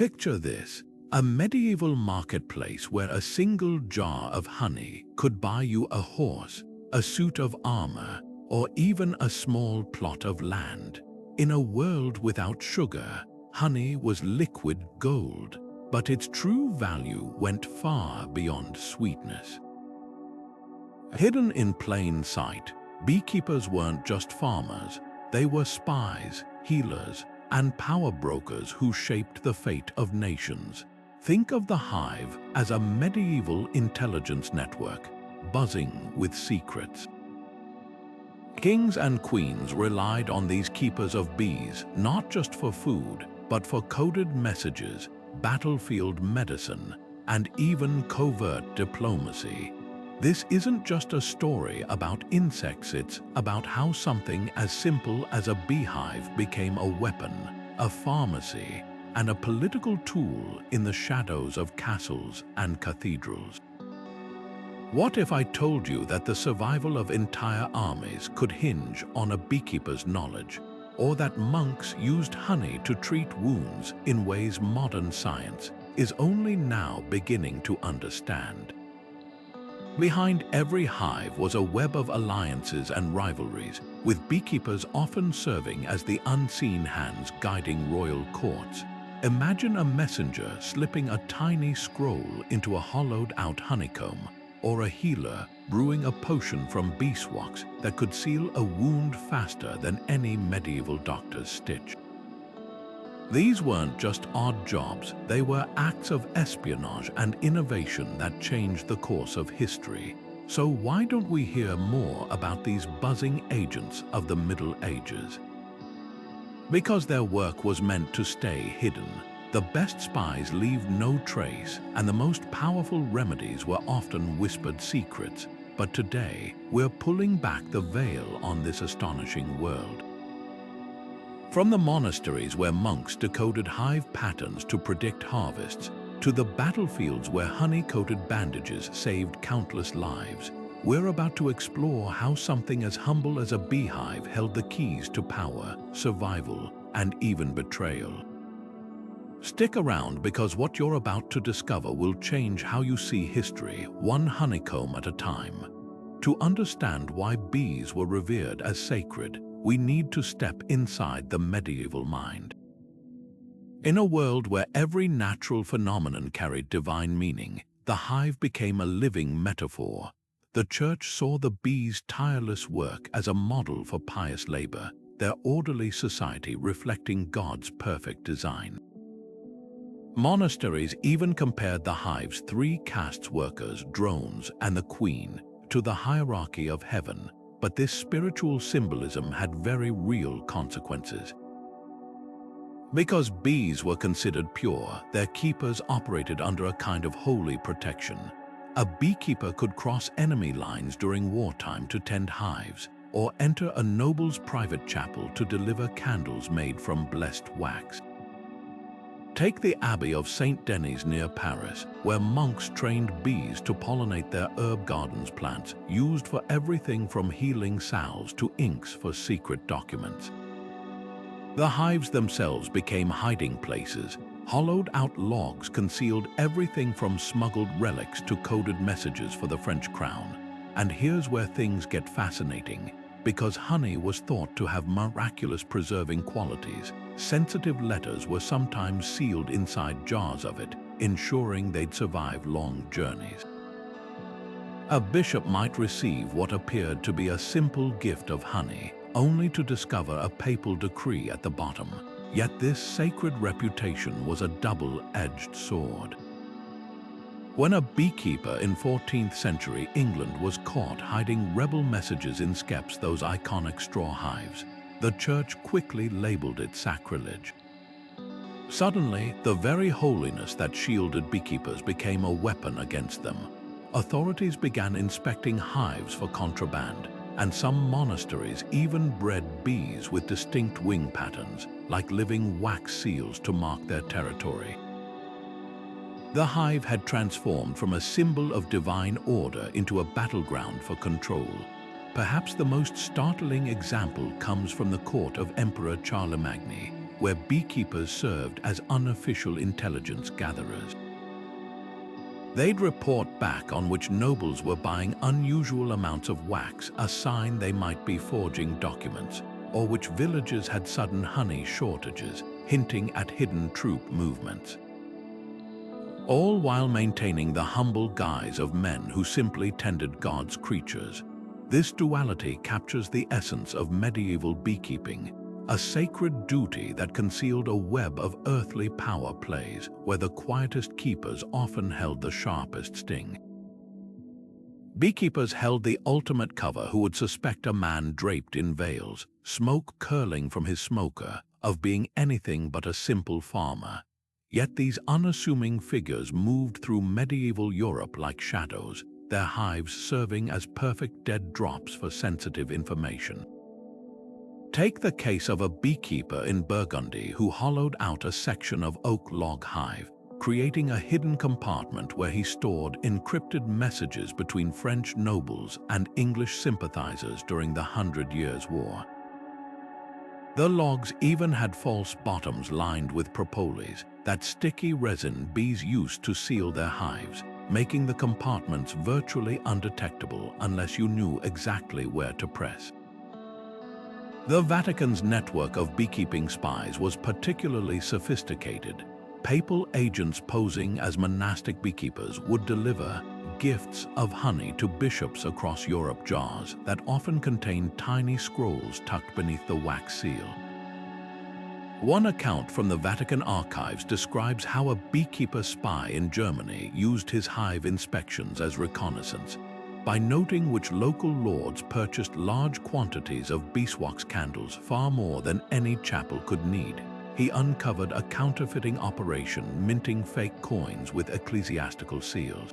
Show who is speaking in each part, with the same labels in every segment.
Speaker 1: Picture this, a medieval marketplace where a single jar of honey could buy you a horse, a suit of armor, or even a small plot of land. In a world without sugar, honey was liquid gold, but its true value went far beyond sweetness. Hidden in plain sight, beekeepers weren't just farmers, they were spies, healers, and power brokers who shaped the fate of nations. Think of the Hive as a medieval intelligence network, buzzing with secrets. Kings and queens relied on these keepers of bees not just for food, but for coded messages, battlefield medicine, and even covert diplomacy. This isn't just a story about insects, it's about how something as simple as a beehive became a weapon, a pharmacy, and a political tool in the shadows of castles and cathedrals. What if I told you that the survival of entire armies could hinge on a beekeeper's knowledge, or that monks used honey to treat wounds in ways modern science is only now beginning to understand? Behind every hive was a web of alliances and rivalries, with beekeepers often serving as the unseen hands guiding royal courts. Imagine a messenger slipping a tiny scroll into a hollowed-out honeycomb, or a healer brewing a potion from beeswax that could seal a wound faster than any medieval doctor's stitch. These weren't just odd jobs, they were acts of espionage and innovation that changed the course of history. So why don't we hear more about these buzzing agents of the Middle Ages? Because their work was meant to stay hidden. The best spies leave no trace, and the most powerful remedies were often whispered secrets. But today, we're pulling back the veil on this astonishing world. From the monasteries where monks decoded hive patterns to predict harvests, to the battlefields where honey-coated bandages saved countless lives, we're about to explore how something as humble as a beehive held the keys to power, survival, and even betrayal. Stick around, because what you're about to discover will change how you see history, one honeycomb at a time. To understand why bees were revered as sacred, we need to step inside the medieval mind. In a world where every natural phenomenon carried divine meaning, the hive became a living metaphor. The church saw the bees' tireless work as a model for pious labor, their orderly society reflecting God's perfect design. Monasteries even compared the hive's three castes: workers, drones, and the queen, to the hierarchy of heaven. But this spiritual symbolism had very real consequences. Because bees were considered pure, their keepers operated under a kind of holy protection. A beekeeper could cross enemy lines during wartime to tend hives, or enter a noble's private chapel to deliver candles made from blessed wax. Take the Abbey of Saint Denis near Paris, where monks trained bees to pollinate their herb gardens, plants used for everything from healing salves to inks for secret documents. The hives themselves became hiding places. Hollowed-out logs concealed everything from smuggled relics to coded messages for the French crown. And here's where things get fascinating. Because honey was thought to have miraculous preserving qualities, sensitive letters were sometimes sealed inside jars of it, ensuring they'd survive long journeys. A bishop might receive what appeared to be a simple gift of honey, only to discover a papal decree at the bottom. Yet this sacred reputation was a double-edged sword. When a beekeeper in 14th century England was caught hiding rebel messages in skeps, those iconic straw hives, the church quickly labeled it sacrilege. Suddenly, the very holiness that shielded beekeepers became a weapon against them. Authorities began inspecting hives for contraband, and some monasteries even bred bees with distinct wing patterns, like living wax seals to mark their territory. The hive had transformed from a symbol of divine order into a battleground for control. Perhaps the most startling example comes from the court of Emperor Charlemagne. where beekeepers served as unofficial intelligence gatherers. They'd report back on which nobles were buying unusual amounts of wax, a sign they might be forging documents, or which villages had sudden honey shortages, hinting at hidden troop movements. All while maintaining the humble guise of men who simply tended God's creatures. This duality captures the essence of medieval beekeeping, a sacred duty that concealed a web of earthly power plays where the quietest keepers often held the sharpest sting. Beekeepers held the ultimate cover who would suspect a man draped in veils, smoke curling from his smoker, of being anything but a simple farmer. Yet these unassuming figures moved through medieval Europe like shadows, their hives serving as perfect dead drops for sensitive information. Take the case of a beekeeper in Burgundy who hollowed out a section of oak log hive, creating a hidden compartment where he stored encrypted messages between French nobles and English sympathizers during the 100 Years' War. The logs even had false bottoms lined with propolis, that sticky resin bees used to seal their hives, making the compartments virtually undetectable unless you knew exactly where to press. The Vatican's network of beekeeping spies was particularly sophisticated. Papal agents posing as monastic beekeepers would deliver gifts of honey to bishops across Europe, jars that often contained tiny scrolls tucked beneath the wax seal. One account from the Vatican archives describes how a beekeeper spy in Germany used his hive inspections as reconnaissance. By noting which local lords purchased large quantities of beeswax candles, far more than any chapel could need, he uncovered a counterfeiting operation minting fake coins with ecclesiastical seals.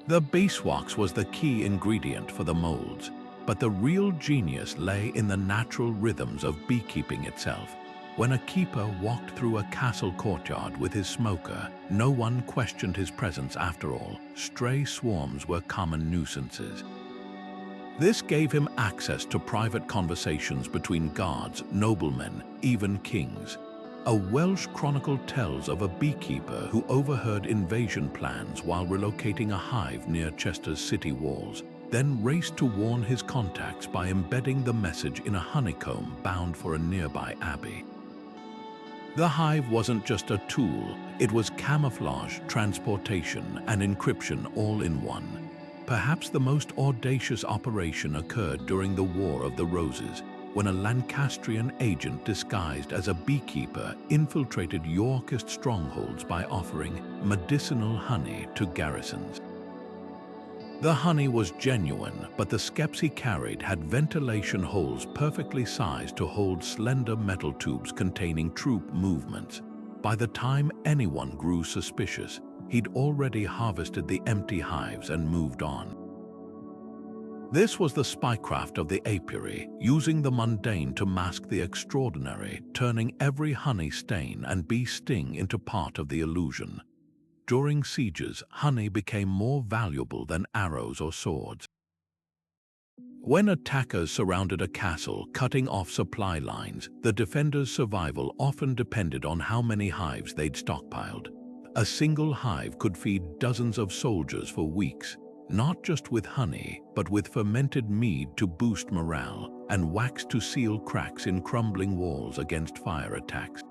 Speaker 1: The beeswax was the key ingredient for the molds, but the real genius lay in the natural rhythms of beekeeping itself. When a keeper walked through a castle courtyard with his smoker, no one questioned his presence after all. Stray swarms were common nuisances. This gave him access to private conversations between guards, noblemen, even kings. A Welsh chronicle tells of a beekeeper who overheard invasion plans while relocating a hive near Chester's city walls, then raced to warn his contacts by embedding the message in a honeycomb bound for a nearby abbey. The hive wasn't just a tool, it was camouflage, transportation, and encryption all in one. Perhaps the most audacious operation occurred during the War of the Roses, when a Lancastrian agent disguised as a beekeeper infiltrated Yorkist strongholds by offering medicinal honey to garrisons. The honey was genuine, but the skeps he carried had ventilation holes perfectly sized to hold slender metal tubes containing troop movements. By the time anyone grew suspicious, he'd already harvested the empty hives and moved on. This was the spycraft of the apiary, using the mundane to mask the extraordinary, turning every honey stain and bee sting into part of the illusion. During sieges, honey became more valuable than arrows or swords. When attackers surrounded a castle, cutting off supply lines, the defenders' survival often depended on how many hives they'd stockpiled. A single hive could feed dozens of soldiers for weeks, not just with honey, but with fermented mead to boost morale and wax to seal cracks in crumbling walls against fire attacks.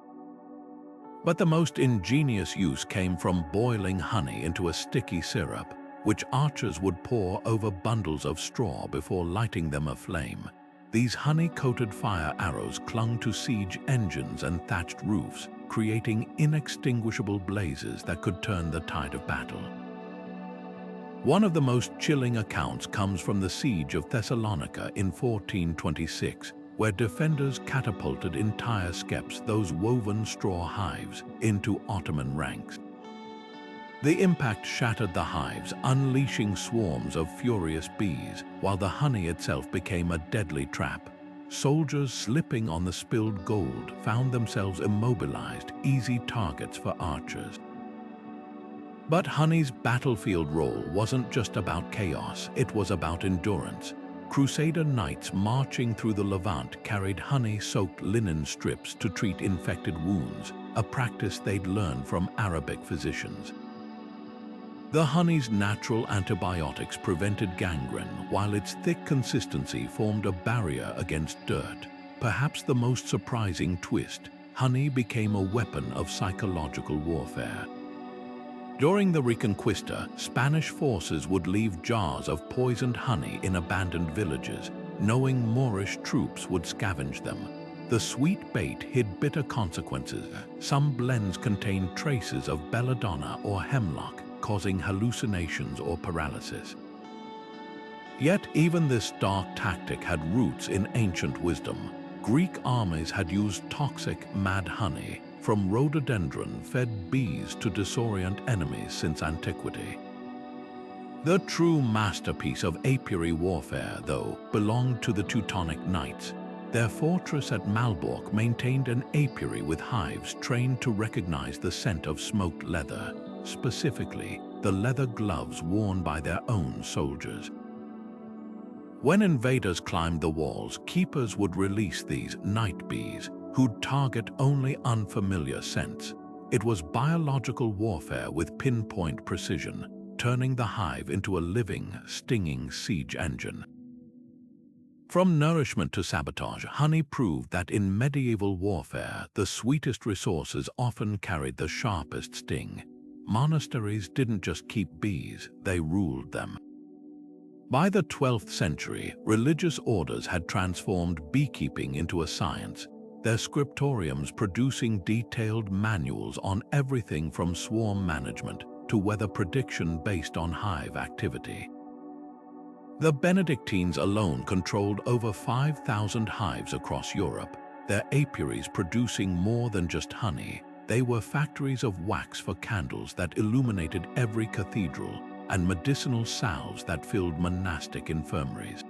Speaker 1: But the most ingenious use came from boiling honey into a sticky syrup, which archers would pour over bundles of straw before lighting them aflame. These honey-coated fire arrows clung to siege engines and thatched roofs, creating inextinguishable blazes that could turn the tide of battle. One of the most chilling accounts comes from the siege of Thessalonica in 1426, where defenders catapulted entire skeps, those woven straw hives, into Ottoman ranks. The impact shattered the hives, unleashing swarms of furious bees, while the honey itself became a deadly trap. Soldiers slipping on the spilled gold found themselves immobilized, easy targets for archers. But honey's battlefield role wasn't just about chaos, it was about endurance. Crusader knights marching through the Levant carried honey-soaked linen strips to treat infected wounds, a practice they'd learned from Arabic physicians. The honey's natural antibiotics prevented gangrene, while its thick consistency formed a barrier against dirt. Perhaps the most surprising twist, honey became a weapon of psychological warfare. During the Reconquista, Spanish forces would leave jars of poisoned honey in abandoned villages, knowing Moorish troops would scavenge them. The sweet bait hid bitter consequences. Some blends contained traces of belladonna or hemlock, causing hallucinations or paralysis. Yet even this dark tactic had roots in ancient wisdom. Greek armies had used toxic, mad honey, from rhododendron-fed bees to disorient enemies since antiquity. The true masterpiece of apiary warfare, though, belonged to the Teutonic Knights. Their fortress at Malbork maintained an apiary with hives trained to recognize the scent of smoked leather, specifically the leather gloves worn by their own soldiers. When invaders climbed the walls, keepers would release these night bees, who'd target only unfamiliar scents. It was biological warfare with pinpoint precision, turning the hive into a living, stinging siege engine. From nourishment to sabotage, honey proved that in medieval warfare, the sweetest resources often carried the sharpest sting. Monasteries didn't just keep bees, they ruled them. By the 12th century, religious orders had transformed beekeeping into a science, their scriptoriums producing detailed manuals on everything from swarm management to weather prediction based on hive activity. The Benedictines alone controlled over 5,000 hives across Europe, their apiaries producing more than just honey. They were factories of wax for candles that illuminated every cathedral and medicinal salves that filled monastic infirmaries.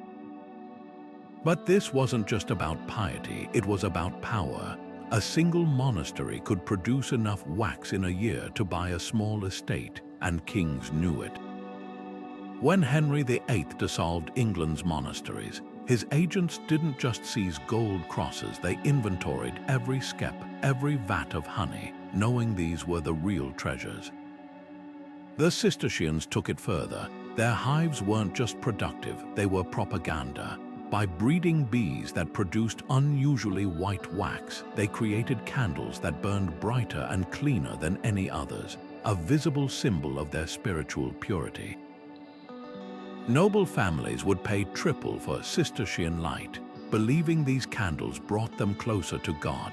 Speaker 1: But this wasn't just about piety, it was about power. A single monastery could produce enough wax in a year to buy a small estate, and kings knew it. When Henry VIII dissolved England's monasteries, his agents didn't just seize gold crosses, they inventoried every skep, every vat of honey, knowing these were the real treasures. The Cistercians took it further. Their hives weren't just productive, they were propaganda. By breeding bees that produced unusually white wax, they created candles that burned brighter and cleaner than any others, a visible symbol of their spiritual purity. Noble families would pay triple for Cistercian light, believing these candles brought them closer to God.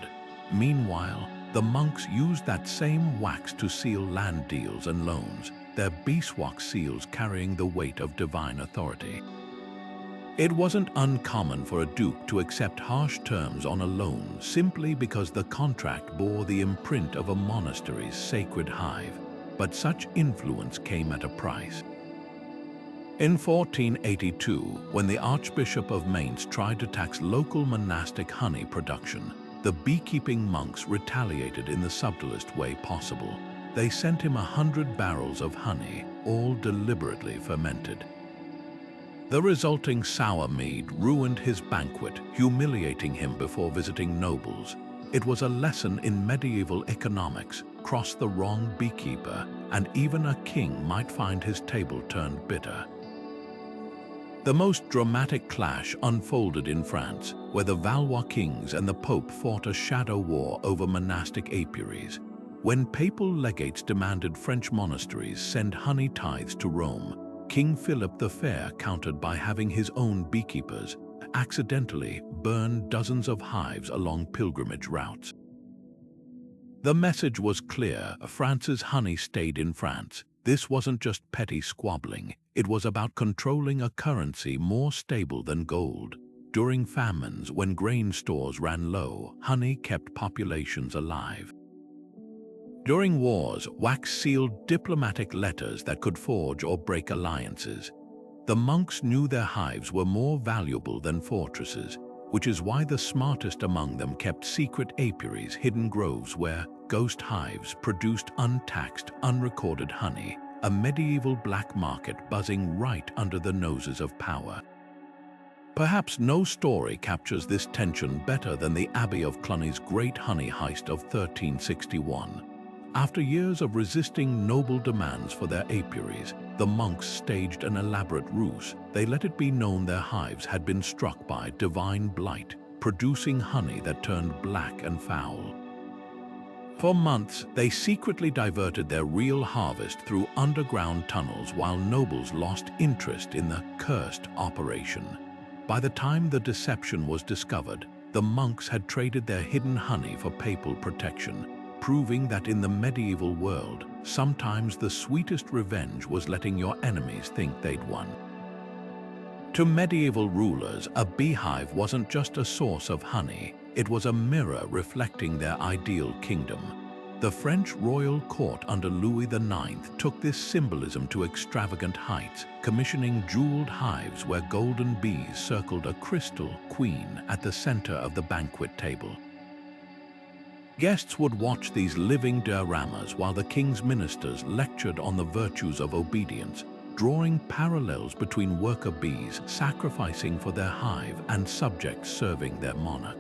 Speaker 1: Meanwhile, the monks used that same wax to seal land deals and loans, their beeswax seals carrying the weight of divine authority. It wasn't uncommon for a duke to accept harsh terms on a loan simply because the contract bore the imprint of a monastery's sacred hive, but such influence came at a price. In 1482, when the Archbishop of Mainz tried to tax local monastic honey production, the beekeeping monks retaliated in the subtlest way possible. They sent him 100 barrels of honey, all deliberately fermented. The resulting sour mead ruined his banquet, humiliating him before visiting nobles. It was a lesson in medieval economics. Cross the wrong beekeeper, and even a king might find his table turned bitter. The most dramatic clash unfolded in France, where the Valois kings and the Pope fought a shadow war over monastic apiaries. When papal legates demanded French monasteries send honey tithes to Rome, King Philip the Fair countered by having his own beekeepers accidentally burn dozens of hives along pilgrimage routes. The message was clear: France's honey stayed in France. This wasn't just petty squabbling, it was about controlling a currency more stable than gold. During famines, when grain stores ran low, honey kept populations alive. During wars, wax sealed diplomatic letters that could forge or break alliances. The monks knew their hives were more valuable than fortresses, which is why the smartest among them kept secret apiaries, hidden groves where ghost hives produced untaxed, unrecorded honey, a medieval black market buzzing right under the noses of power. Perhaps no story captures this tension better than the Abbey of Cluny's great honey heist of 1361. After years of resisting noble demands for their apiaries, the monks staged an elaborate ruse. They let it be known their hives had been struck by divine blight, producing honey that turned black and foul. For months, they secretly diverted their real harvest through underground tunnels while nobles lost interest in the cursed operation. By the time the deception was discovered, the monks had traded their hidden honey for papal protection, proving that in the medieval world, sometimes the sweetest revenge was letting your enemies think they'd won. To medieval rulers, a beehive wasn't just a source of honey, it was a mirror reflecting their ideal kingdom. The French royal court under Louis IX took this symbolism to extravagant heights, commissioning jeweled hives where golden bees circled a crystal queen at the center of the banquet table. Guests would watch these living dioramas while the king's ministers lectured on the virtues of obedience, drawing parallels between worker bees sacrificing for their hive and subjects serving their monarch.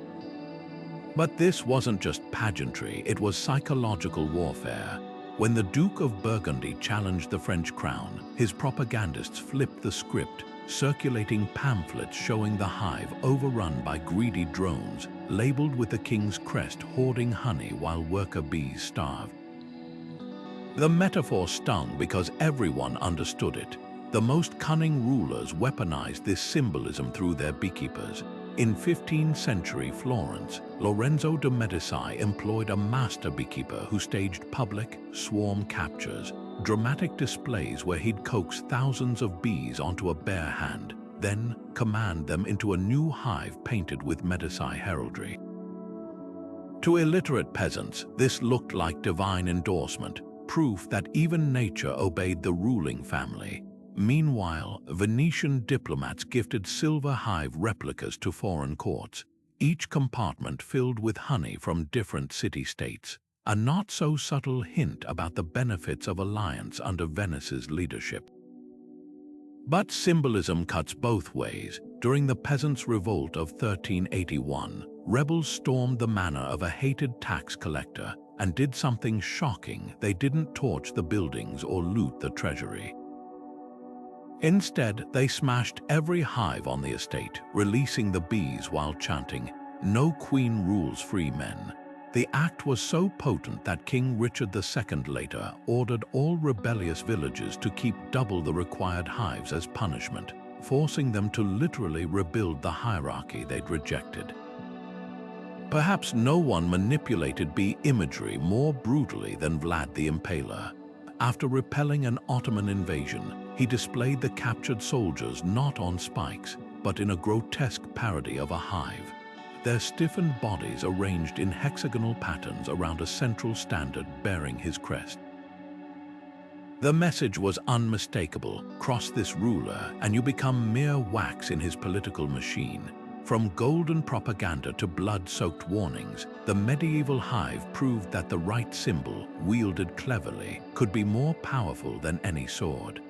Speaker 1: But this wasn't just pageantry, it was psychological warfare. When the Duke of Burgundy challenged the French crown, his propagandists flipped the script, circulating pamphlets showing the hive overrun by greedy drones, labeled with the king's crest hoarding honey while worker bees starved. The metaphor stung because everyone understood it. The most cunning rulers weaponized this symbolism through their beekeepers. In 15th century Florence, Lorenzo de Medici employed a master beekeeper who staged public, swarm captures, dramatic displays where he'd coax thousands of bees onto a bare hand, then command them into a new hive painted with Medici heraldry. To illiterate peasants, this looked like divine endorsement, proof that even nature obeyed the ruling family. Meanwhile, Venetian diplomats gifted silver hive replicas to foreign courts, each compartment filled with honey from different city-states, a not-so-subtle hint about the benefits of alliance under Venice's leadership. But symbolism cuts both ways. During the Peasants' Revolt of 1381, rebels stormed the manor of a hated tax collector and did something shocking. They didn't torch the buildings or loot the treasury. Instead, they smashed every hive on the estate, releasing the bees while chanting, "No queen rules free men." The act was so potent that King Richard II later ordered all rebellious villages to keep double the required hives as punishment, forcing them to literally rebuild the hierarchy they'd rejected. Perhaps no one manipulated bee imagery more brutally than Vlad the Impaler. After repelling an Ottoman invasion, he displayed the captured soldiers not on spikes, but in a grotesque parody of a hive, their stiffened bodies arranged in hexagonal patterns around a central standard bearing his crest. The message was unmistakable: cross this ruler and you become mere wax in his political machine. From golden propaganda to blood-soaked warnings, the medieval hive proved that the right symbol, wielded cleverly, could be more powerful than any sword.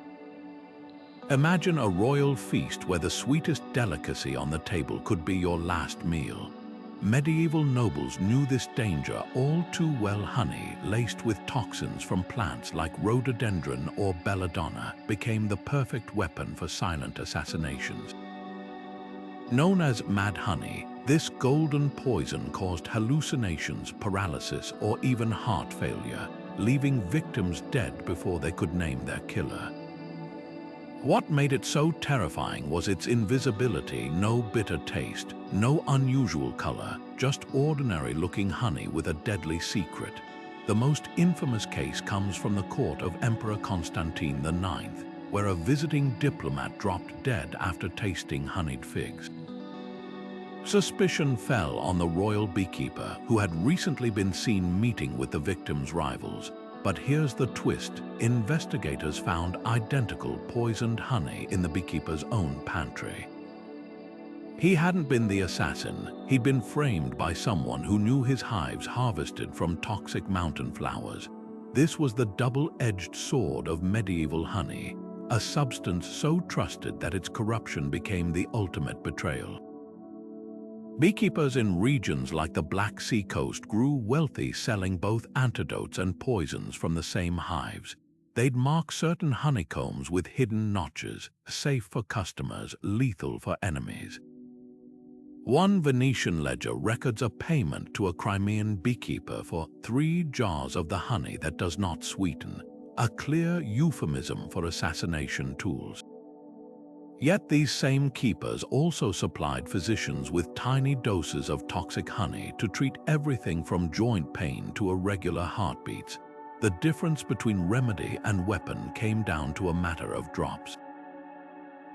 Speaker 1: Imagine a royal feast where the sweetest delicacy on the table could be your last meal. Medieval nobles knew this danger all too well. Honey, laced with toxins from plants like rhododendron or belladonna, became the perfect weapon for silent assassinations. Known as mad honey, this golden poison caused hallucinations, paralysis, or even heart failure, leaving victims dead before they could name their killer. What made it so terrifying was its invisibility: no bitter taste, no unusual color, just ordinary-looking honey with a deadly secret. The most infamous case comes from the court of Emperor Constantine IX, where a visiting diplomat dropped dead after tasting honeyed figs. Suspicion fell on the royal beekeeper, who had recently been seen meeting with the victim's rivals. But here's the twist: investigators found identical poisoned honey in the beekeeper's own pantry. He hadn't been the assassin. He'd been framed by someone who knew his hives harvested from toxic mountain flowers. This was the double-edged sword of medieval honey. a substance so trusted that its corruption became the ultimate betrayal. Beekeepers in regions like the Black Sea coast grew wealthy selling both antidotes and poisons from the same hives. They'd mark certain honeycombs with hidden notches, safe for customers, lethal for enemies. One Venetian ledger records a payment to a Crimean beekeeper for 3 jars of the honey that does not sweeten, a clear euphemism for assassination tools. Yet these same keepers also supplied physicians with tiny doses of toxic honey to treat everything from joint pain to irregular heartbeats. The difference between remedy and weapon came down to a matter of drops.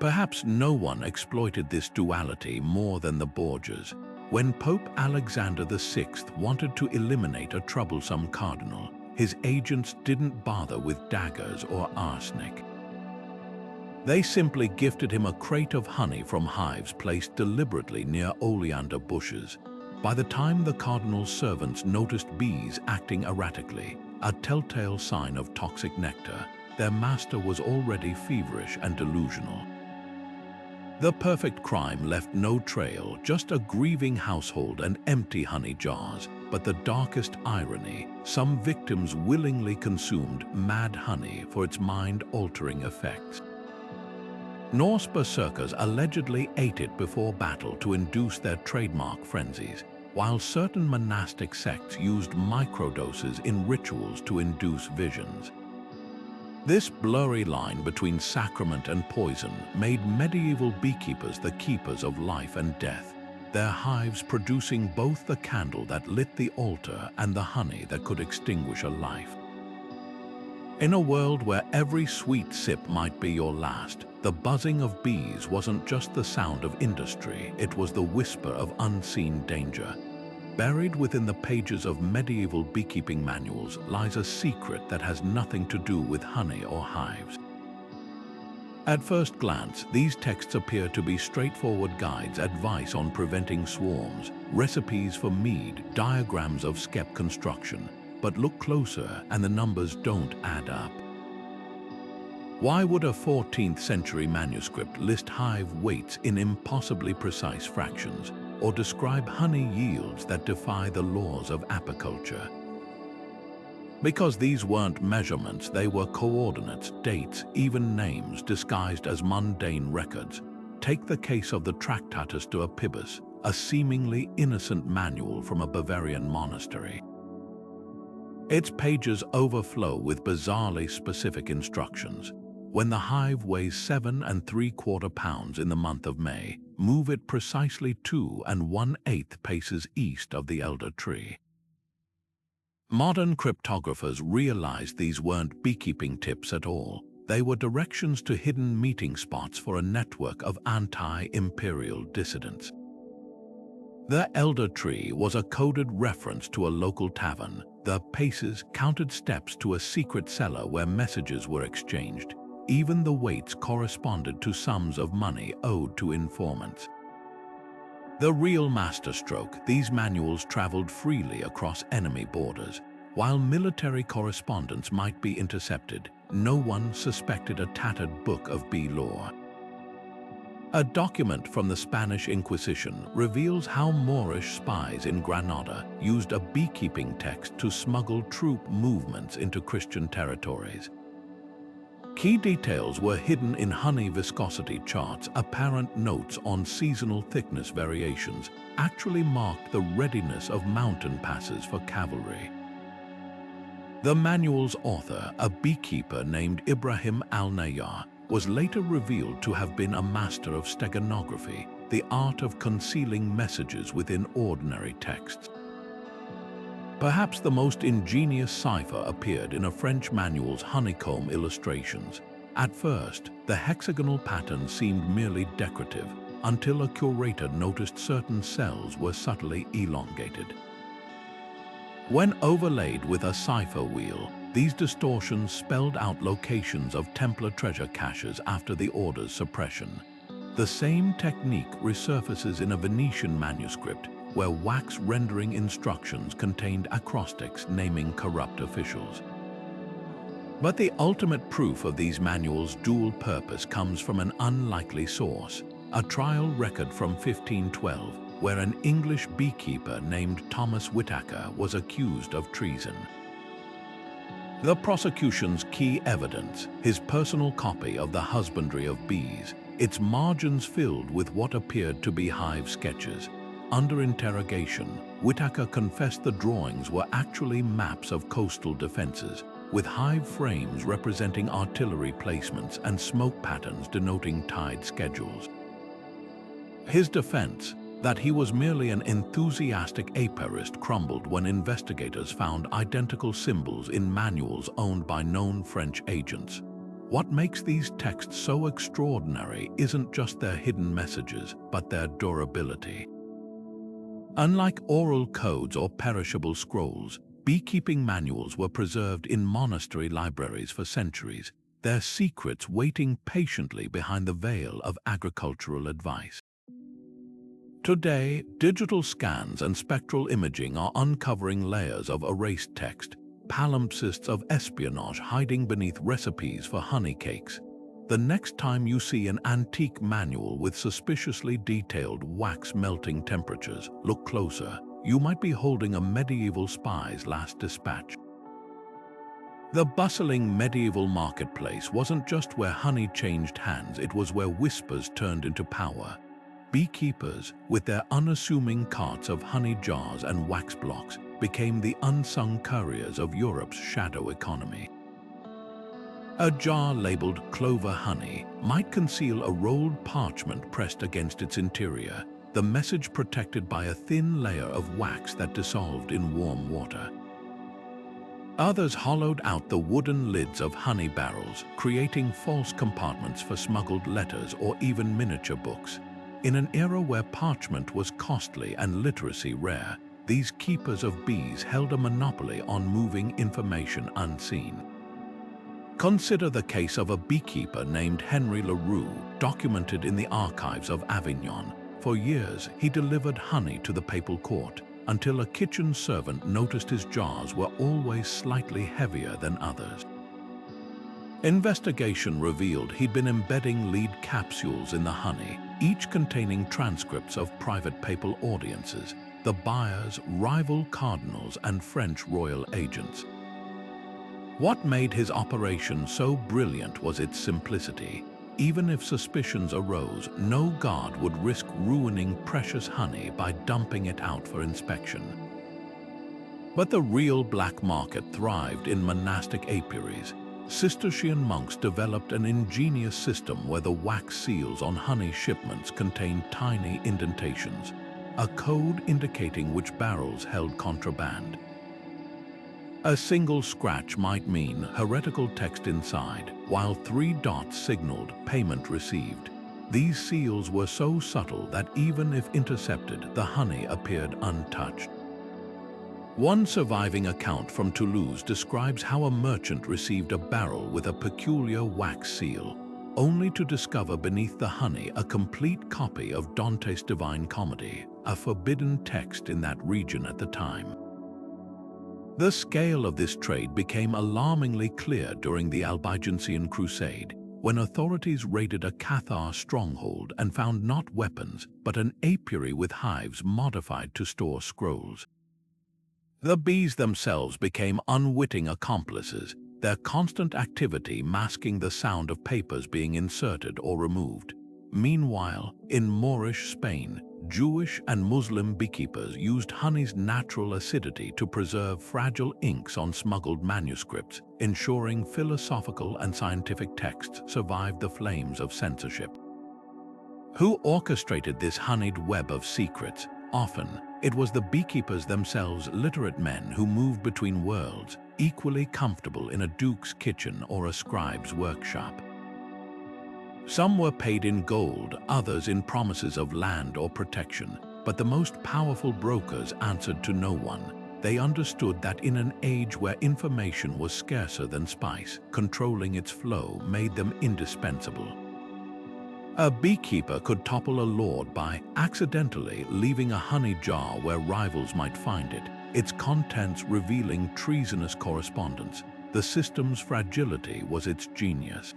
Speaker 1: Perhaps no one exploited this duality more than the Borgias. When Pope Alexander VI wanted to eliminate a troublesome cardinal, his agents didn't bother with daggers or arsenic. They simply gifted him a crate of honey from hives placed deliberately near oleander bushes. By the time the cardinal's servants noticed bees acting erratically, a telltale sign of toxic nectar, their master was already feverish and delusional. The perfect crime left no trail, just a grieving household and empty honey jars. But the darkest irony, some victims willingly consumed mad honey for its mind-altering effects. Norse berserkers allegedly ate it before battle to induce their trademark frenzies, while certain monastic sects used microdoses in rituals to induce visions. This blurry line between sacrament and poison made medieval beekeepers the keepers of life and death, their hives producing both the candle that lit the altar and the honey that could extinguish a life. In a world where every sweet sip might be your last, the buzzing of bees wasn't just the sound of industry, it was the whisper of unseen danger. Buried within the pages of medieval beekeeping manuals lies a secret that has nothing to do with honey or hives. At first glance, these texts appear to be straightforward guides, advice on preventing swarms, recipes for mead, diagrams of skep construction. But look closer and the numbers don't add up. Why would a 14th century manuscript list hive weights in impossibly precise fractions, or describe honey yields that defy the laws of apiculture? Because these weren't measurements, they were coordinates, dates, even names disguised as mundane records. Take the case of the Tractatus de Apibus, a seemingly innocent manual from a Bavarian monastery. Its pages overflow with bizarrely specific instructions. When the hive weighs 7 3/4 pounds in the month of May, move it precisely 2 1/8 paces east of the elder tree. Modern cryptographers realized these weren't beekeeping tips at all. They were directions to hidden meeting spots for a network of anti-imperial dissidents. The elder tree was a coded reference to a local tavern. The paces counted steps to a secret cellar where messages were exchanged. Even the weights corresponded to sums of money owed to informants. The real masterstroke, these manuals traveled freely across enemy borders. While military correspondence might be intercepted, no one suspected a tattered book of bee lore. A document from the Spanish Inquisition reveals how Moorish spies in Granada used a beekeeping text to smuggle troop movements into Christian territories. Key details were hidden in honey viscosity charts. Apparent notes on seasonal thickness variations actually marked the readiness of mountain passes for cavalry. The manual's author, a beekeeper named Ibrahim al-Nayyar, was later revealed to have been a master of steganography, the art of concealing messages within ordinary texts. Perhaps the most ingenious cipher appeared in a French manual's honeycomb illustrations. At first, the hexagonal pattern seemed merely decorative, until a curator noticed certain cells were subtly elongated. When overlaid with a cipher wheel, these distortions spelled out locations of Templar treasure caches after the order's suppression. The same technique resurfaces in a Venetian manuscript, where wax rendering instructions contained acrostics naming corrupt officials. But the ultimate proof of these manuals' dual purpose comes from an unlikely source, a trial record from 1512, where an English beekeeper named Thomas Whitaker was accused of treason. The prosecution's key evidence, his personal copy of the Husbandry of Bees, its margins filled with what appeared to be Hive sketches. Under interrogation, Whitaker confessed the drawings were actually maps of coastal defenses, with Hive frames representing artillery placements and smoke patterns denoting tide schedules. His defense, that he was merely an enthusiastic apiarist, crumbled when investigators found identical symbols in manuals owned by known French agents. What makes these texts so extraordinary isn't just their hidden messages, but their durability. Unlike oral codes or perishable scrolls, beekeeping manuals were preserved in monastery libraries for centuries, their secrets waiting patiently behind the veil of agricultural advice. Today, digital scans and spectral imaging are uncovering layers of erased text, palimpsests of espionage hiding beneath recipes for honey cakes. The next time you see an antique manual with suspiciously detailed wax melting temperatures, look closer. You might be holding a medieval spy's last dispatch. The bustling medieval marketplace wasn't just where honey changed hands, it was where whispers turned into power. Beekeepers, with their unassuming carts of honey jars and wax blocks, became the unsung couriers of Europe's shadow economy. A jar labeled clover honey might conceal a rolled parchment pressed against its interior, the message protected by a thin layer of wax that dissolved in warm water. Others hollowed out the wooden lids of honey barrels, creating false compartments for smuggled letters or even miniature books. In an era where parchment was costly and literacy rare, these keepers of bees held a monopoly on moving information unseen. Consider the case of a beekeeper named Henry Leroux, documented in the archives of Avignon. For years, he delivered honey to the papal court, until a kitchen servant noticed his jars were always slightly heavier than others. Investigation revealed he'd been embedding lead capsules in the honey, each containing transcripts of private papal audiences, the buyers, rival cardinals, and French royal agents. What made his operation so brilliant was its simplicity. Even if suspicions arose, no guard would risk ruining precious honey by dumping it out for inspection. But the real black market thrived in monastic apiaries. Cistercian monks developed an ingenious system where the wax seals on honey shipments contained tiny indentations, a code indicating which barrels held contraband. A single scratch might mean heretical text inside, while 3 dots signaled payment received. These seals were so subtle that even if intercepted, the honey appeared untouched. One surviving account from Toulouse describes how a merchant received a barrel with a peculiar wax seal, only to discover beneath the honey a complete copy of Dante's Divine Comedy, a forbidden text in that region at the time. The scale of this trade became alarmingly clear during the Albigensian Crusade, when authorities raided a Cathar stronghold and found not weapons, but an apiary with hives modified to store scrolls. The bees themselves became unwitting accomplices, their constant activity masking the sound of papers being inserted or removed. Meanwhile, in Moorish Spain, Jewish and Muslim beekeepers used honey's natural acidity to preserve fragile inks on smuggled manuscripts, ensuring philosophical and scientific texts survived the flames of censorship. Who orchestrated this honeyed web of secrets? Often, it was the beekeepers themselves, literate men who moved between worlds, equally comfortable in a duke's kitchen or a scribe's workshop. Some were paid in gold, others in promises of land or protection, but the most powerful brokers answered to no one. They understood that in an age where information was scarcer than spice, controlling its flow made them indispensable. A beekeeper could topple a lord by accidentally leaving a honey jar where rivals might find it, its contents revealing treasonous correspondence. the system's fragility was its genius.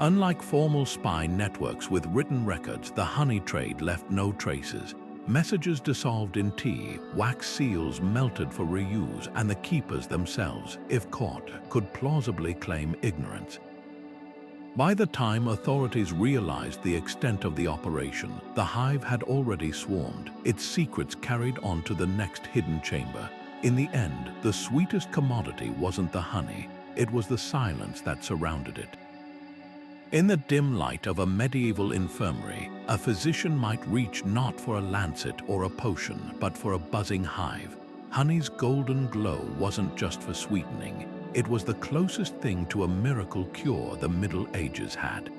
Speaker 1: Unlike formal spy networks with written records, the honey trade left no traces. Messages dissolved in tea, wax seals melted for reuse, and the keepers themselves, if caught, could plausibly claim ignorance. By the time authorities realized the extent of the operation, the hive had already swarmed, its secrets carried on to the next hidden chamber. In the end, the sweetest commodity wasn't the honey, it was the silence that surrounded it. In the dim light of a medieval infirmary, a physician might reach not for a lancet or a potion, but for a buzzing hive. Honey's golden glow wasn't just for sweetening, it was the closest thing to a miracle cure the Middle Ages had.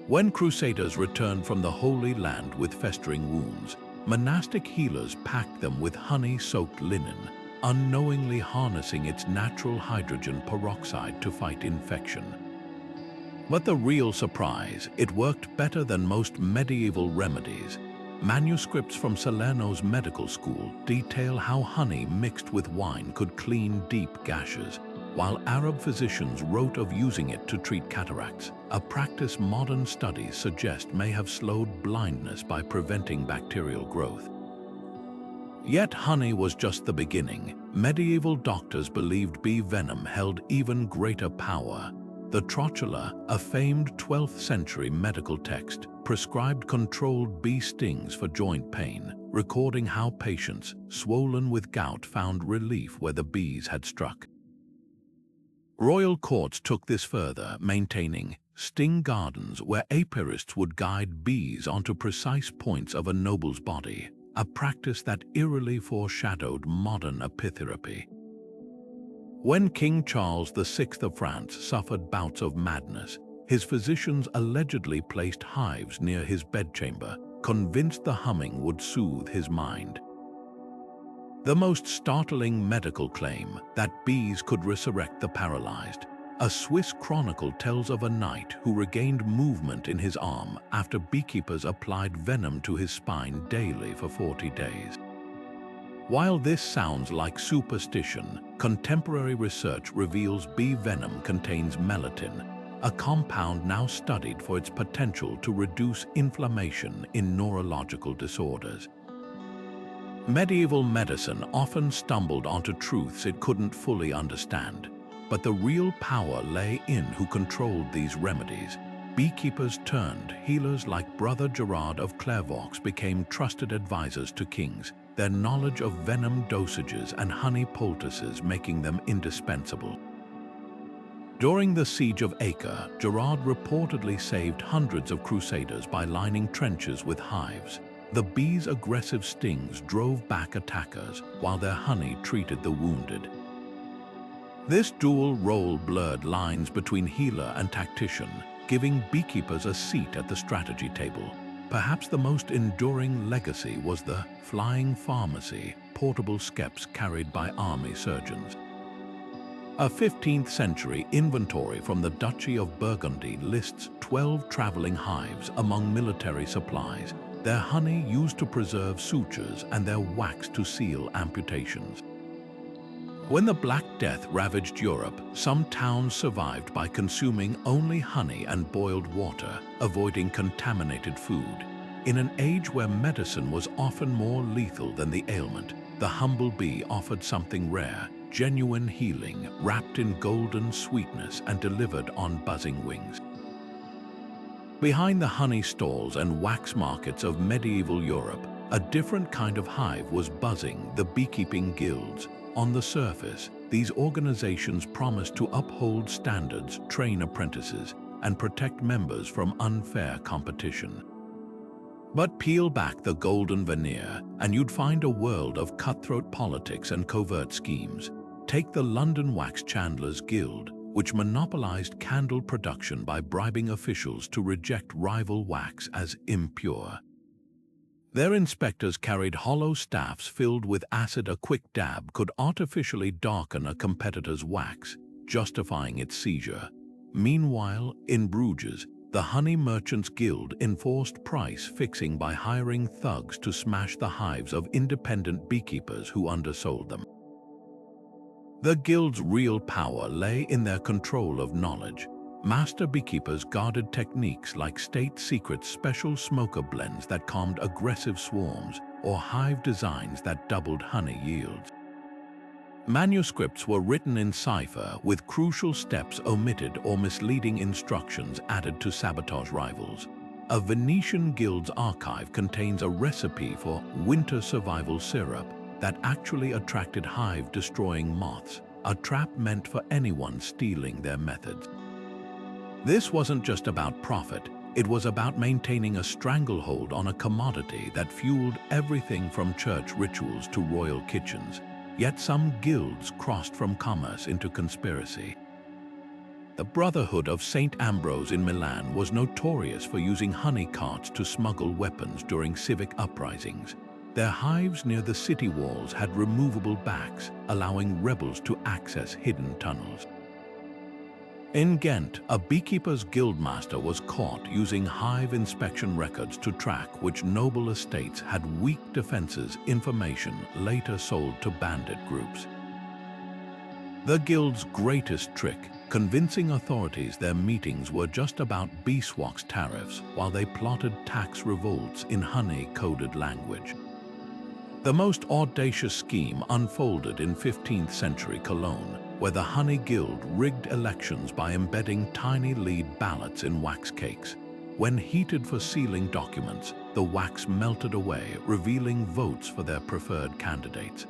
Speaker 1: When crusaders returned from the Holy Land with festering wounds, monastic healers packed them with honey-soaked linen, unknowingly harnessing its natural hydrogen peroxide to fight infection. But the real surprise, it worked better than most medieval remedies. Manuscripts from Salerno's medical school detail how honey mixed with wine could clean deep gashes, while Arab physicians wrote of using it to treat cataracts, a practice modern studies suggest may have slowed blindness by preventing bacterial growth. Yet honey was just the beginning. Medieval doctors believed bee venom held even greater power. The Trocula, a famed 12th century medical text, prescribed controlled bee stings for joint pain, recording how patients, swollen with gout, found relief where the bees had struck. Royal courts took this further, maintaining sting gardens where apiarists would guide bees onto precise points of a noble's body, a practice that eerily foreshadowed modern apitherapy. When King Charles VI of France suffered bouts of madness, his physicians allegedly placed hives near his bedchamber, convinced the humming would soothe his mind. The most startling medical claim, that bees could resurrect the paralyzed. A Swiss chronicle tells of a knight who regained movement in his arm after beekeepers applied venom to his spine daily for 40 days. While this sounds like superstition, contemporary research reveals bee venom contains melatonin, a compound now studied for its potential to reduce inflammation in neurological disorders. Medieval medicine often stumbled onto truths it couldn't fully understand, but the real power lay in who controlled these remedies. Beekeepers turned healers like Brother Gerard of Clairvaux became trusted advisors to kings, their knowledge of venom dosages and honey poultices making them indispensable. During the Siege of Acre, Gerard reportedly saved hundreds of crusaders by lining trenches with hives. The bees' aggressive stings drove back attackers, while their honey treated the wounded. This dual role blurred lines between healer and tactician, giving beekeepers a seat at the strategy table. Perhaps the most enduring legacy was the flying pharmacy, portable skeps carried by army surgeons. A 15th century inventory from the Duchy of Burgundy lists 12 traveling hives among military supplies, their honey used to preserve sutures and their wax to seal amputations. When the Black Death ravaged Europe, some towns survived by consuming only honey and boiled water, avoiding contaminated food. In an age where medicine was often more lethal than the ailment, the humble bee offered something rare, genuine healing, wrapped in golden sweetness and delivered on buzzing wings. Behind the honey stalls and wax markets of medieval Europe, a different kind of hive was buzzing: the beekeeping guilds. On the surface, these organizations promised to uphold standards, train apprentices, and protect members from unfair competition. But peel back the golden veneer, and you'd find a world of cutthroat politics and covert schemes. Take the London Wax Chandlers Guild, which monopolized candle production by bribing officials to reject rival wax as impure. Their inspectors carried hollow staffs filled with acid. A quick dab could artificially darken a competitor's wax, justifying its seizure. Meanwhile, in Bruges, the Honey Merchants Guild enforced price fixing by hiring thugs to smash the hives of independent beekeepers who undersold them. The guild's real power lay in their control of knowledge. Master beekeepers guarded techniques like state-secret special smoker blends that calmed aggressive swarms, or hive designs that doubled honey yields. Manuscripts were written in cipher with crucial steps omitted or misleading instructions added to sabotage rivals. A Venetian guild's archive contains a recipe for winter survival syrup that actually attracted hive-destroying moths, a trap meant for anyone stealing their methods. This wasn't just about profit, it was about maintaining a stranglehold on a commodity that fueled everything from church rituals to royal kitchens. Yet some guilds crossed from commerce into conspiracy. The Brotherhood of St. Ambrose in Milan was notorious for using honey carts to smuggle weapons during civic uprisings. Their hives near the city walls had removable backs, allowing rebels to access hidden tunnels. In Ghent, a beekeeper's guildmaster was caught using hive inspection records to track which noble estates had weak defenses, information later sold to bandit groups. The guild's greatest trick, convincing authorities their meetings were just about beeswax tariffs while they plotted tax revolts in honey-coded language. The most audacious scheme unfolded in 15th century Cologne, where the Honey Guild rigged elections by embedding tiny lead ballots in wax cakes. When heated for sealing documents, the wax melted away, revealing votes for their preferred candidates.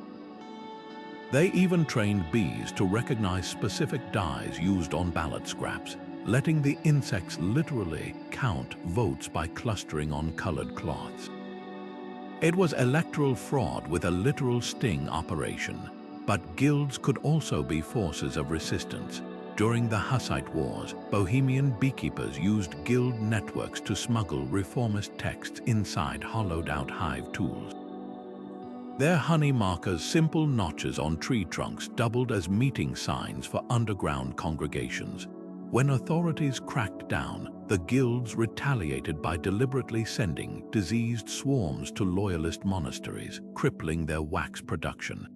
Speaker 1: They even trained bees to recognize specific dyes used on ballot scraps, letting the insects literally count votes by clustering on colored cloths. It was electoral fraud with a literal sting operation. But guilds could also be forces of resistance. During the Hussite Wars, Bohemian beekeepers used guild networks to smuggle reformist texts inside hollowed-out hive tools. Their honey markers, simple notches on tree trunks, doubled as meeting signs for underground congregations. When authorities cracked down, the guilds retaliated by deliberately sending diseased swarms to loyalist monasteries, crippling their wax production.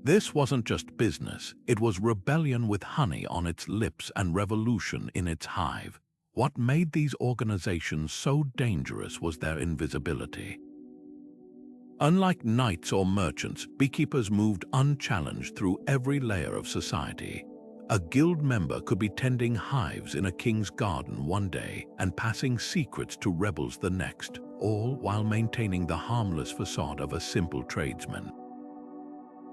Speaker 1: This wasn't just business, it was rebellion with honey on its lips and revolution in its hive. What made these organizations so dangerous was their invisibility. Unlike knights or merchants, beekeepers moved unchallenged through every layer of society. A guild member could be tending hives in a king's garden one day and passing secrets to rebels the next, all while maintaining the harmless facade of a simple tradesman.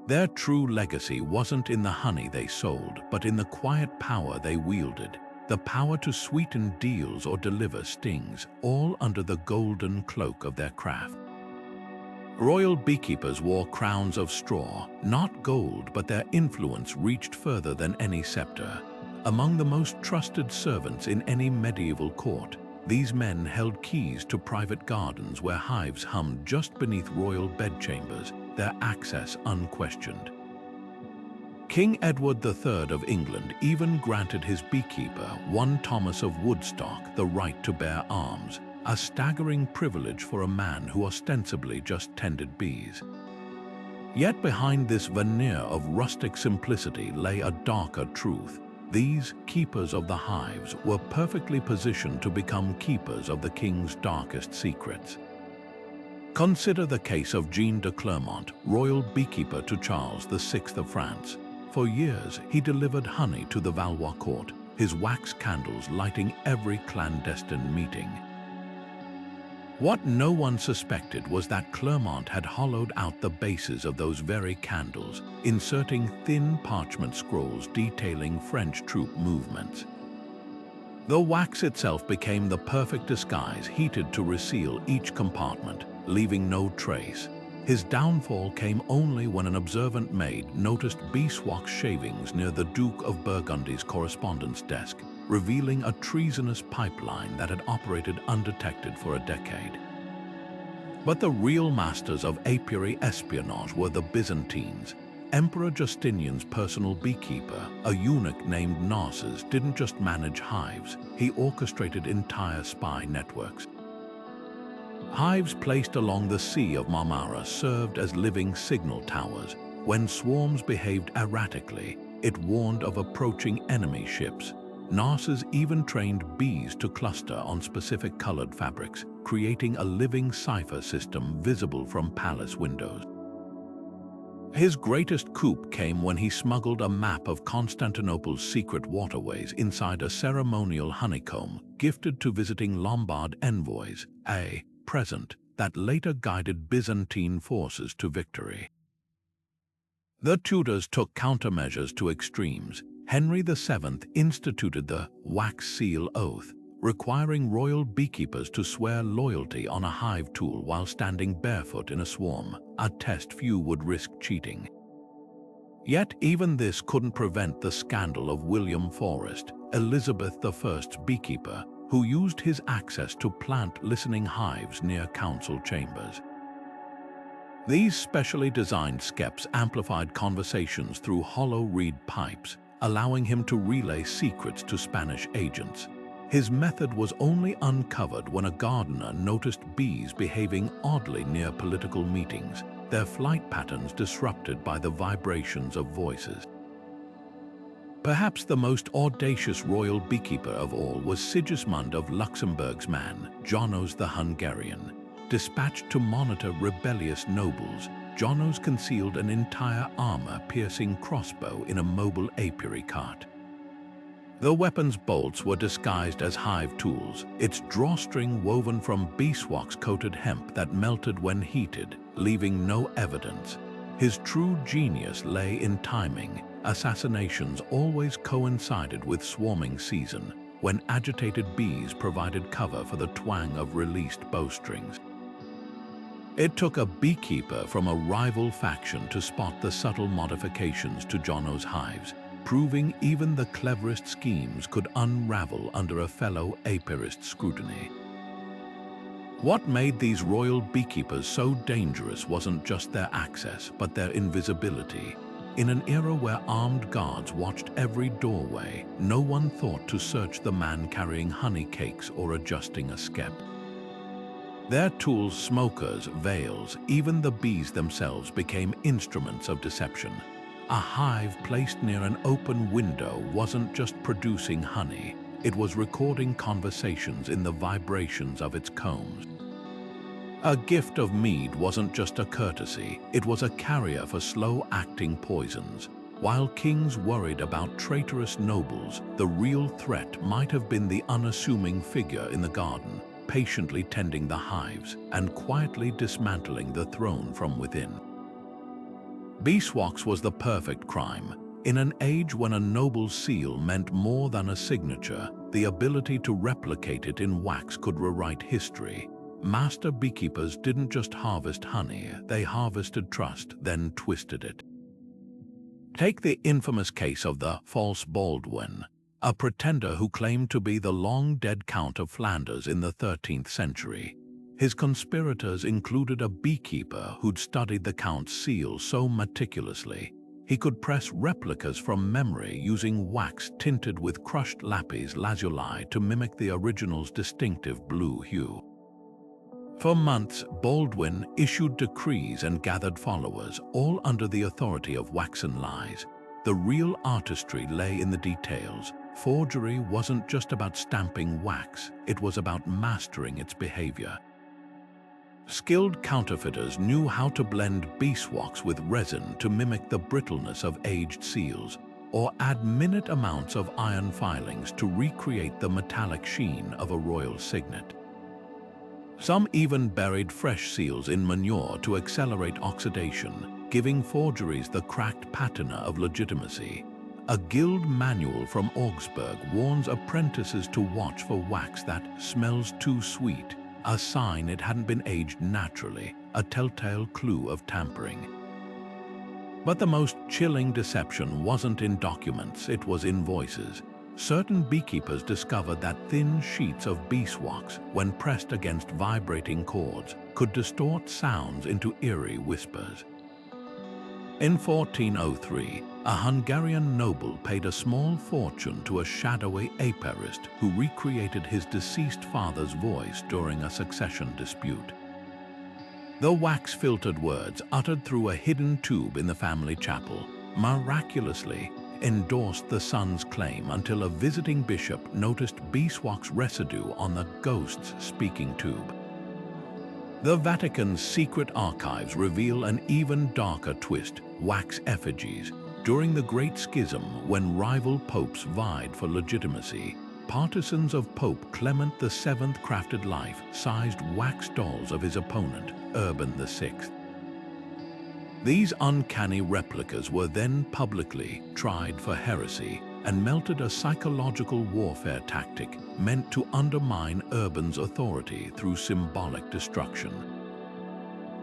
Speaker 1: Their true legacy wasn't in the honey they sold, but in the quiet power they wielded, the power to sweeten deals or deliver stings, all under the golden cloak of their craft. Royal beekeepers wore crowns of straw, not gold, but their influence reached further than any scepter. Among the most trusted servants in any medieval court, these men held keys to private gardens where hives hummed just beneath royal bedchambers, their access unquestioned. King Edward III of England even granted his beekeeper, one Thomas of Woodstock, the right to bear arms, a staggering privilege for a man who ostensibly just tended bees. Yet behind this veneer of rustic simplicity lay a darker truth. These keepers of the hives were perfectly positioned to become keepers of the king's darkest secrets. Consider the case of Jean de Clermont, royal beekeeper to Charles VI of France. For years, he delivered honey to the Valois court, his wax candles lighting every clandestine meeting. What no one suspected was that Clermont had hollowed out the bases of those very candles, inserting thin parchment scrolls detailing French troop movements. The wax itself became the perfect disguise, heated to reseal each compartment, leaving no trace. His downfall came only when an observant maid noticed beeswax shavings near the Duke of Burgundy's correspondence desk, revealing a treasonous pipeline that had operated undetected for a decade. But the real masters of apiary espionage were the Byzantines. Emperor Justinian's personal beekeeper, a eunuch named Narses, didn't just manage hives, he orchestrated entire spy networks. Hives placed along the Sea of Marmara served as living signal towers, When swarms behaved erratically, it warned of approaching enemy ships. Nurses even trained bees to cluster on specific colored fabrics, creating a living cipher system visible from palace windows. His greatest coup came when he smuggled a map of Constantinople's secret waterways inside a ceremonial honeycomb gifted to visiting Lombard envoys, a present that later guided Byzantine forces to victory. The Tudors took countermeasures to extremes. Henry VII instituted the wax seal oath, requiring royal beekeepers to swear loyalty on a hive tool while standing barefoot in a swarm, a test few would risk cheating. Yet even this couldn't prevent the scandal of William Forrest, Elizabeth I's beekeeper, who used his access to plant listening hives near council chambers. These specially designed skeps amplified conversations through hollow reed pipes, allowing him to relay secrets to Spanish agents. His method was only uncovered when a gardener noticed bees behaving oddly near political meetings, their flight patterns disrupted by the vibrations of voices. Perhaps the most audacious royal beekeeper of all was Sigismund of Luxembourg's man, János the Hungarian. Dispatched to monitor rebellious nobles, János concealed an entire armor-piercing crossbow in a mobile apiary cart. The weapon's bolts were disguised as hive tools, its drawstring woven from beeswax-coated hemp that melted when heated, leaving no evidence. His true genius lay in timing. Assassinations always coincided with swarming season, when agitated bees provided cover for the twang of released bowstrings. It took a beekeeper from a rival faction to spot the subtle modifications to János' hives, proving even the cleverest schemes could unravel under a fellow apiarist's scrutiny. What made these royal beekeepers so dangerous wasn't just their access, but their invisibility. In an era where armed guards watched every doorway, no one thought to search the man carrying honey cakes or adjusting a skep. Their tools, smokers, veils, even the bees themselves became instruments of deception. A hive placed near an open window wasn't just producing honey, it was recording conversations in the vibrations of its combs. A gift of mead wasn't just a courtesy, it was a carrier for slow-acting poisons. While kings worried about traitorous nobles, the real threat might have been the unassuming figure in the garden, patiently tending the hives and quietly dismantling the throne from within. Beeswax was the perfect crime. In an age when a noble's seal meant more than a signature, the ability to replicate it in wax could rewrite history. Master beekeepers didn't just harvest honey, they harvested trust, then twisted it. Take the infamous case of the false Baldwin, a pretender who claimed to be the long-dead Count of Flanders in the 13th century. His conspirators included a beekeeper who'd studied the Count's seal so meticulously, he could press replicas from memory using wax tinted with crushed lapis lazuli to mimic the original's distinctive blue hue. For months, Baldwin issued decrees and gathered followers, all under the authority of waxen lies. The real artistry lay in the details. Forgery wasn't just about stamping wax, it was about mastering its behavior. Skilled counterfeiters knew how to blend beeswax with resin to mimic the brittleness of aged seals, or add minute amounts of iron filings to recreate the metallic sheen of a royal signet. Some even buried fresh seals in manure to accelerate oxidation, giving forgeries the cracked patina of legitimacy. A guild manual from Augsburg warns apprentices to watch for wax that smells too sweet, a sign it hadn't been aged naturally, a telltale clue of tampering. But the most chilling deception wasn't in documents, it was in voices. Certain beekeepers discovered that thin sheets of beeswax, when pressed against vibrating cords, could distort sounds into eerie whispers. In 1403, a Hungarian noble paid a small fortune to a shadowy apiarist who recreated his deceased father's voice during a succession dispute. The wax-filtered words uttered through a hidden tube in the family chapel miraculously endorsed the son's claim until a visiting bishop noticed beeswax residue on the ghost's speaking tube. The Vatican's secret archives reveal an even darker twist: wax effigies. During the Great Schism, when rival popes vied for legitimacy, partisans of Pope Clement VII crafted life-sized wax dolls of his opponent, Urban VI. These uncanny replicas were then publicly tried for heresy and melted a psychological warfare tactic meant to undermine Urban's authority through symbolic destruction.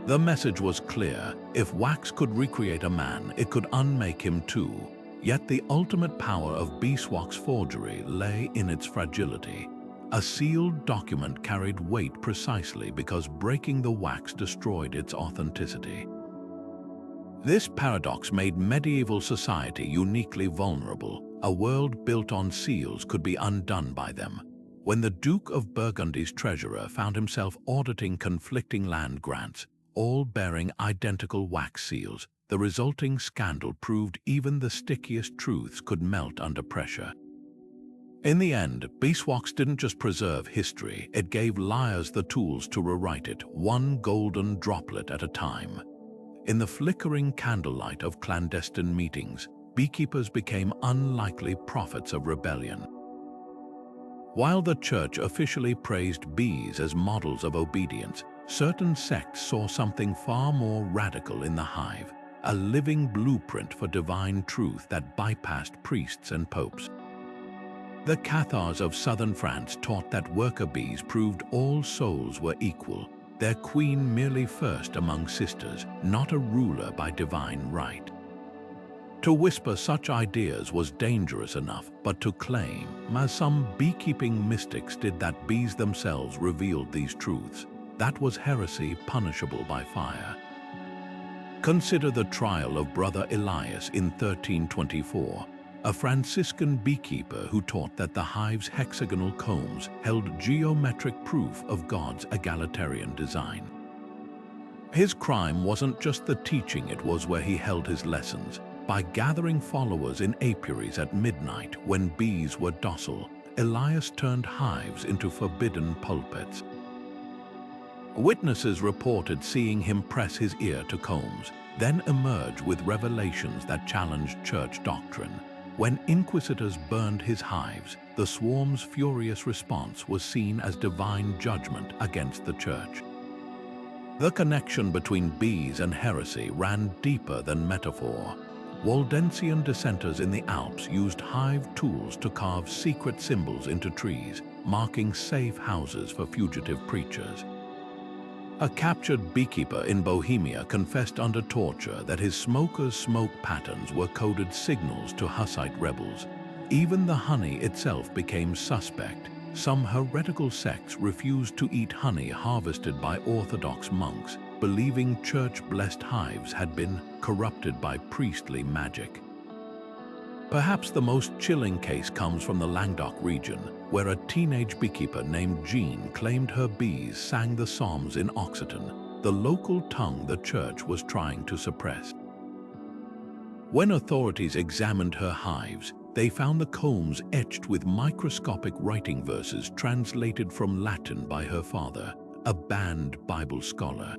Speaker 1: The message was clear: if wax could recreate a man, it could unmake him too. Yet the ultimate power of beeswax forgery lay in its fragility. A sealed document carried weight precisely because breaking the wax destroyed its authenticity. This paradox made medieval society uniquely vulnerable. A world built on seals could be undone by them. When the Duke of Burgundy's treasurer found himself auditing conflicting land grants, all bearing identical wax seals, the resulting scandal proved even the stickiest truths could melt under pressure. In the end, beeswax didn't just preserve history, it gave liars the tools to rewrite it, one golden droplet at a time. In the flickering candlelight of clandestine meetings, beekeepers became unlikely prophets of rebellion. While the church officially praised bees as models of obedience, certain sects saw something far more radical in the hive, a living blueprint for divine truth that bypassed priests and popes. The Cathars of southern France taught that worker bees proved all souls were equal, their queen merely first among sisters, not a ruler by divine right. To whisper such ideas was dangerous enough, but to claim, as some beekeeping mystics did, that bees themselves revealed these truths, that was heresy punishable by fire. Consider the trial of Brother Elias in 1324, a Franciscan beekeeper who taught that the hive's hexagonal combs held geometric proof of God's egalitarian design. His crime wasn't just the teaching, it was where he held his lessons. By gathering followers in apiaries at midnight when bees were docile, Elias turned hives into forbidden pulpits. Witnesses reported seeing him press his ear to combs, then emerge with revelations that challenged church doctrine. When inquisitors burned his hives, the swarm's furious response was seen as divine judgment against the church. The connection between bees and heresy ran deeper than metaphor. Waldensian dissenters in the Alps used hive tools to carve secret symbols into trees, marking safe houses for fugitive preachers. A captured beekeeper in Bohemia confessed under torture that his smokers' smoke patterns were coded signals to Hussite rebels. Even the honey itself became suspect. Some heretical sects refused to eat honey harvested by Orthodox monks, believing church-blessed hives had been corrupted by priestly magic. Perhaps the most chilling case comes from the Languedoc region, where a teenage beekeeper named Jean claimed her bees sang the Psalms in Occitan, the local tongue the church was trying to suppress. When authorities examined her hives, they found the combs etched with microscopic writing verses translated from Latin by her father, a banned Bible scholar.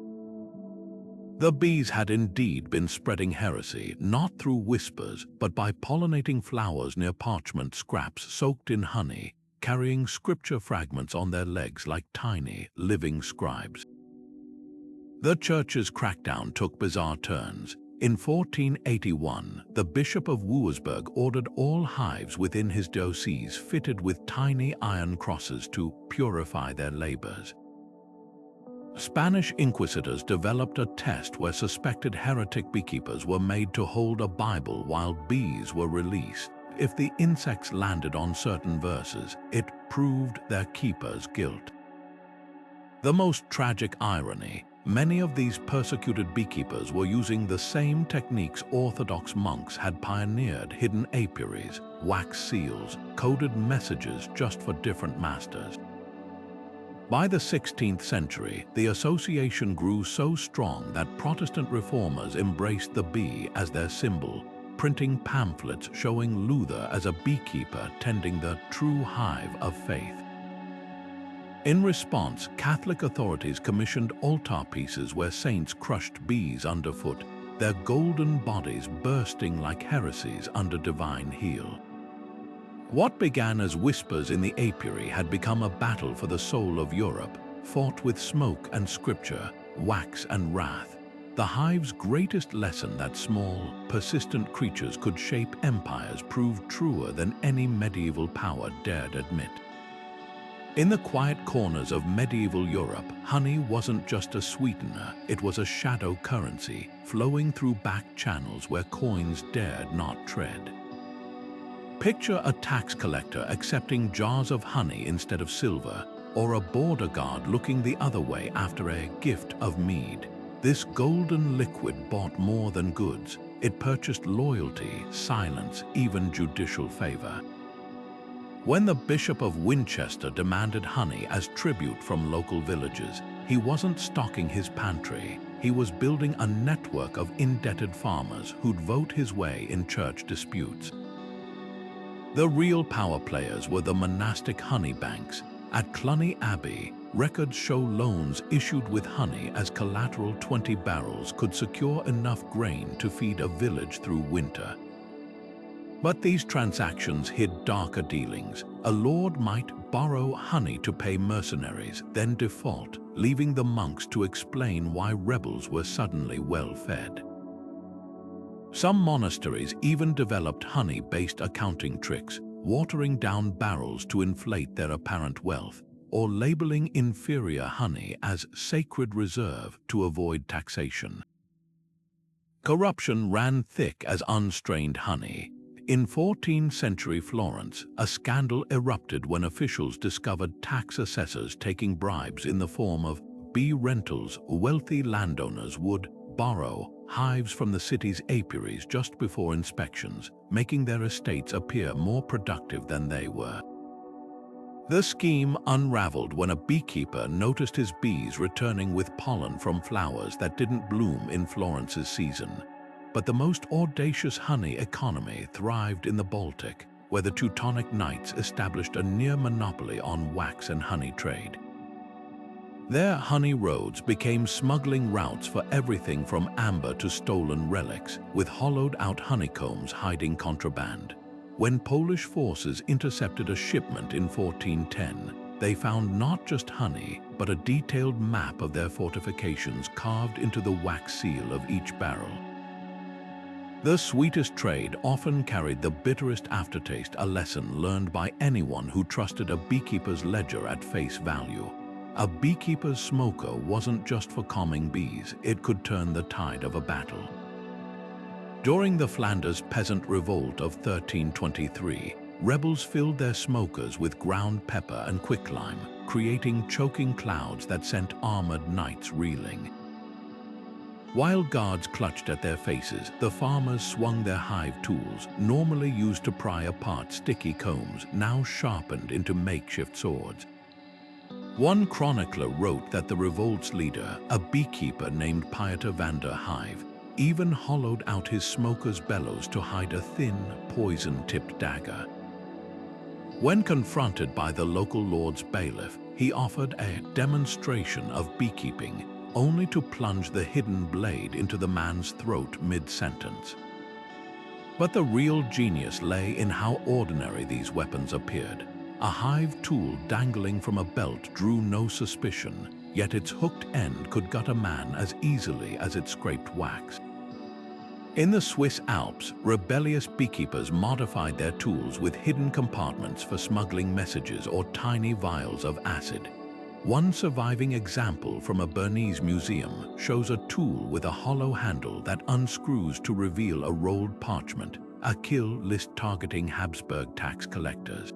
Speaker 1: The bees had indeed been spreading heresy, not through whispers, but by pollinating flowers near parchment scraps soaked in honey, carrying scripture fragments on their legs like tiny, living scribes. The church's crackdown took bizarre turns. In 1481, the Bishop of Wurzburg ordered all hives within his diocese fitted with tiny iron crosses to purify their labors. Spanish inquisitors developed a test where suspected heretic beekeepers were made to hold a Bible while bees were released. If the insects landed on certain verses, it proved their keeper's guilt. The most tragic irony: many of these persecuted beekeepers were using the same techniques Orthodox monks had pioneered: hidden apiaries, wax seals, coded messages just for different masters. By the 16th century, the association grew so strong that Protestant reformers embraced the bee as their symbol, printing pamphlets showing Luther as a beekeeper tending the true hive of faith. In response, Catholic authorities commissioned altarpieces where saints crushed bees underfoot, their golden bodies bursting like heresies under divine heel. What began as whispers in the apiary had become a battle for the soul of Europe, fought with smoke and scripture, wax and wrath. The hive's greatest lesson that small, persistent creatures could shape empires proved truer than any medieval power dared admit. In the quiet corners of medieval Europe, honey wasn't just a sweetener, it was a shadow currency, flowing through back channels where coins dared not tread. Picture a tax collector accepting jars of honey instead of silver, or a border guard looking the other way after a gift of mead. This golden liquid bought more than goods. It purchased loyalty, silence, even judicial favor. When the Bishop of Winchester demanded honey as tribute from local villagers, he wasn't stocking his pantry. He was building a network of indebted farmers who'd vote his way in church disputes. The real power players were the monastic honey banks. At Cluny Abbey, records show loans issued with honey as collateral 20 barrels could secure enough grain to feed a village through winter. But these transactions hid darker dealings. A lord might borrow honey to pay mercenaries, then default, leaving the monks to explain why rebels were suddenly well-fed. Some monasteries even developed honey-based accounting tricks, watering down barrels to inflate their apparent wealth, or labeling inferior honey as sacred reserve to avoid taxation. Corruption ran thick as unstrained honey. In 14th century Florence, a scandal erupted when officials discovered tax assessors taking bribes in the form of bee rentals. Wealthy landowners would borrow hives from the city's apiaries just before inspections, making their estates appear more productive than they were. The scheme unraveled when a beekeeper noticed his bees returning with pollen from flowers that didn't bloom in Florence's season. But the most audacious honey economy thrived in the Baltic, where the Teutonic Knights established a near monopoly on wax and honey trade. Their honey roads became smuggling routes for everything from amber to stolen relics, with hollowed-out honeycombs hiding contraband. When Polish forces intercepted a shipment in 1410, they found not just honey, but a detailed map of their fortifications carved into the wax seal of each barrel. The sweetest trade often carried the bitterest aftertaste, a lesson learned by anyone who trusted a beekeeper's ledger at face value. A beekeeper's smoker wasn't just for calming bees, it could turn the tide of a battle. During the Flanders Peasant Revolt of 1323, rebels filled their smokers with ground pepper and quicklime, creating choking clouds that sent armored knights reeling. While guards clutched at their faces, the farmers swung their hive tools, normally used to pry apart sticky combs, now sharpened into makeshift swords. One chronicler wrote that the revolt's leader, a beekeeper named Pieter van der Hive, even hollowed out his smoker's bellows to hide a thin, poison-tipped dagger. When confronted by the local lord's bailiff, he offered a demonstration of beekeeping, only to plunge the hidden blade into the man's throat mid-sentence. But the real genius lay in how ordinary these weapons appeared. A hive tool dangling from a belt drew no suspicion, yet its hooked end could gut a man as easily as it scraped wax. In the Swiss Alps, rebellious beekeepers modified their tools with hidden compartments for smuggling messages or tiny vials of acid. One surviving example from a Bernese museum shows a tool with a hollow handle that unscrews to reveal a rolled parchment, a kill list targeting Habsburg tax collectors.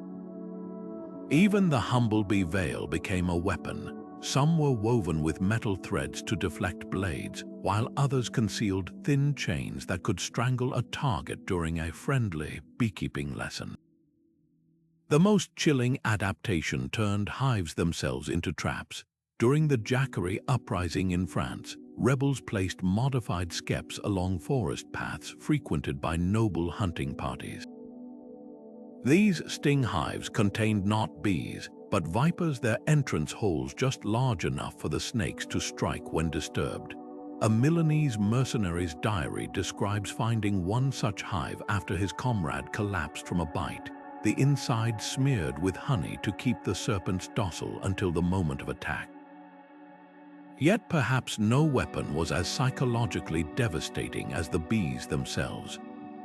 Speaker 1: Even the humblebee veil became a weapon. Some were woven with metal threads to deflect blades, while others concealed thin chains that could strangle a target during a friendly beekeeping lesson. The most chilling adaptation turned hives themselves into traps. During the Jacquerie uprising in France, rebels placed modified skeps along forest paths frequented by noble hunting parties. These sting hives contained not bees, but vipers, their entrance holes just large enough for the snakes to strike when disturbed. A Milanese mercenary's diary describes finding one such hive after his comrade collapsed from a bite, the inside smeared with honey to keep the serpents docile until the moment of attack. Yet perhaps no weapon was as psychologically devastating as the bees themselves.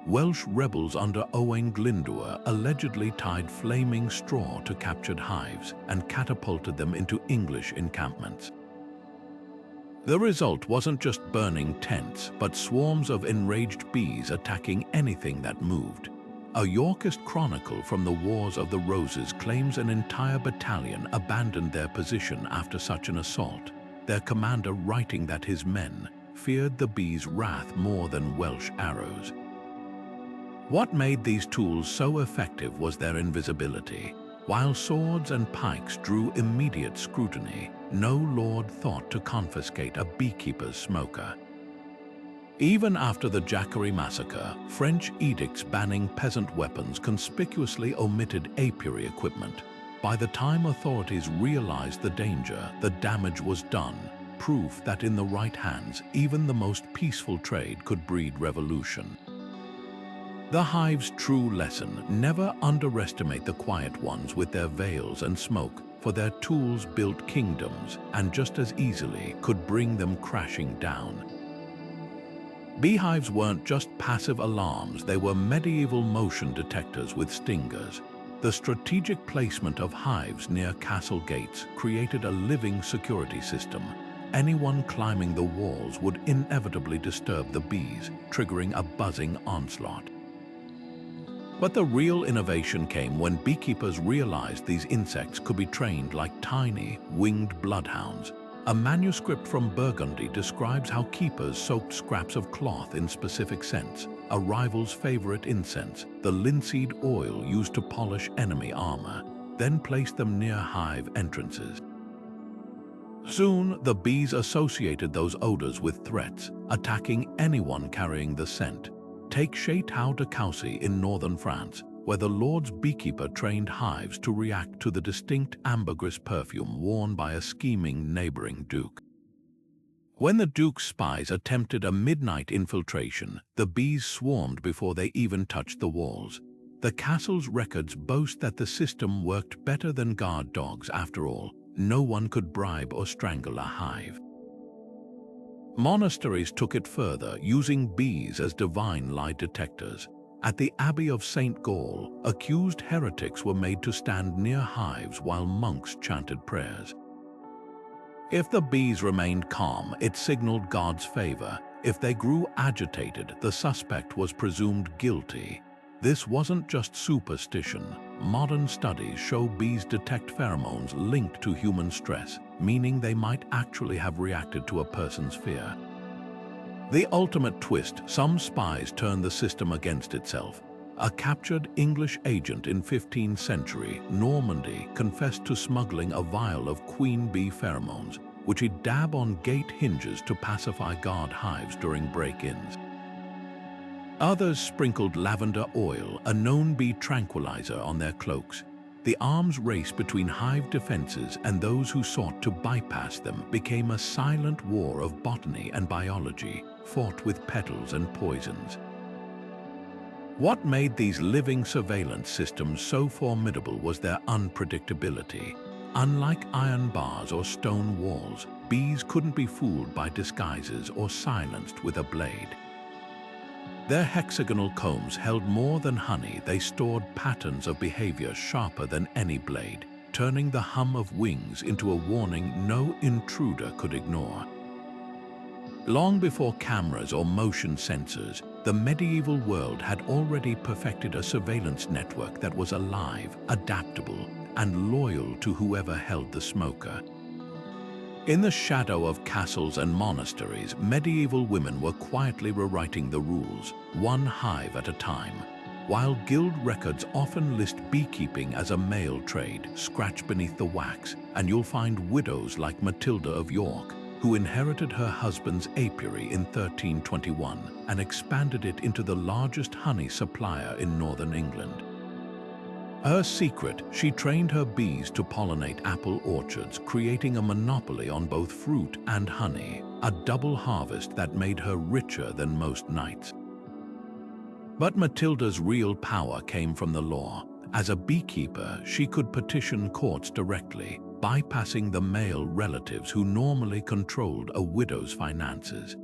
Speaker 1: Welsh rebels under Owain Glyndwr allegedly tied flaming straw to captured hives and catapulted them into English encampments. The result wasn't just burning tents, but swarms of enraged bees attacking anything that moved. A Yorkist chronicle from the Wars of the Roses claims an entire battalion abandoned their position after such an assault, their commander writing that his men feared the bees' wrath more than Welsh arrows. What made these tools so effective was their invisibility. While swords and pikes drew immediate scrutiny, no lord thought to confiscate a beekeeper's smoker. Even after the Jacquerie massacre, French edicts banning peasant weapons conspicuously omitted apiary equipment. By the time authorities realized the danger, the damage was done, proof that in the right hands, even the most peaceful trade could breed revolution. The hive's true lesson: never underestimate the quiet ones with their veils and smoke, for their tools built kingdoms and just as easily could bring them crashing down. Beehives weren't just passive alarms, they were medieval motion detectors with stingers. The strategic placement of hives near castle gates created a living security system. Anyone climbing the walls would inevitably disturb the bees, triggering a buzzing onslaught. But the real innovation came when beekeepers realized these insects could be trained like tiny, winged bloodhounds. A manuscript from Burgundy describes how keepers soaked scraps of cloth in specific scents, a rival's favorite incense, the linseed oil used to polish enemy armor, then placed them near hive entrances. Soon, the bees associated those odors with threats, attacking anyone carrying the scent. Take Château de Coucy in northern France, where the lord's beekeeper trained hives to react to the distinct ambergris perfume worn by a scheming neighboring duke. When the duke's spies attempted a midnight infiltration, the bees swarmed before they even touched the walls. The castle's records boast that the system worked better than guard dogs after all. No one could bribe or strangle a hive. Monasteries took it further, using bees as divine lie detectors. At the Abbey of St. Gall, accused heretics were made to stand near hives while monks chanted prayers. If the bees remained calm, it signaled God's favor. If they grew agitated, the suspect was presumed guilty. This wasn't just superstition. Modern studies show bees detect pheromones linked to human stress, meaning they might actually have reacted to a person's fear. The ultimate twist: some spies turned the system against itself. A captured English agent in 15th century Normandy confessed to smuggling a vial of queen bee pheromones, which he'd dab on gate hinges to pacify guard hives during break-ins. Others sprinkled lavender oil, a known bee tranquilizer, on their cloaks. The arms race between hive defenses and those who sought to bypass them became a silent war of botany and biology, fought with petals and poisons. What made these living surveillance systems so formidable was their unpredictability. Unlike iron bars or stone walls, bees couldn't be fooled by disguises or silenced with a blade. Their hexagonal combs held more than honey. They stored patterns of behavior sharper than any blade, turning the hum of wings into a warning no intruder could ignore. Long before cameras or motion sensors, the medieval world had already perfected a surveillance network that was alive, adaptable, and loyal to whoever held the smoker. In the shadow of castles and monasteries, medieval women were quietly rewriting the rules, one hive at a time. While guild records often list beekeeping as a male trade, scratch beneath the wax, and you'll find widows like Matilda of York, who inherited her husband's apiary in 1321 and expanded it into the largest honey supplier in northern England. Her secret, she trained her bees to pollinate apple orchards, creating a monopoly on both fruit and honey, a double harvest that made her richer than most knights. But Matilda's real power came from the law. As a beekeeper, she could petition courts directly, bypassing the male relatives who normally controlled a widow's finances.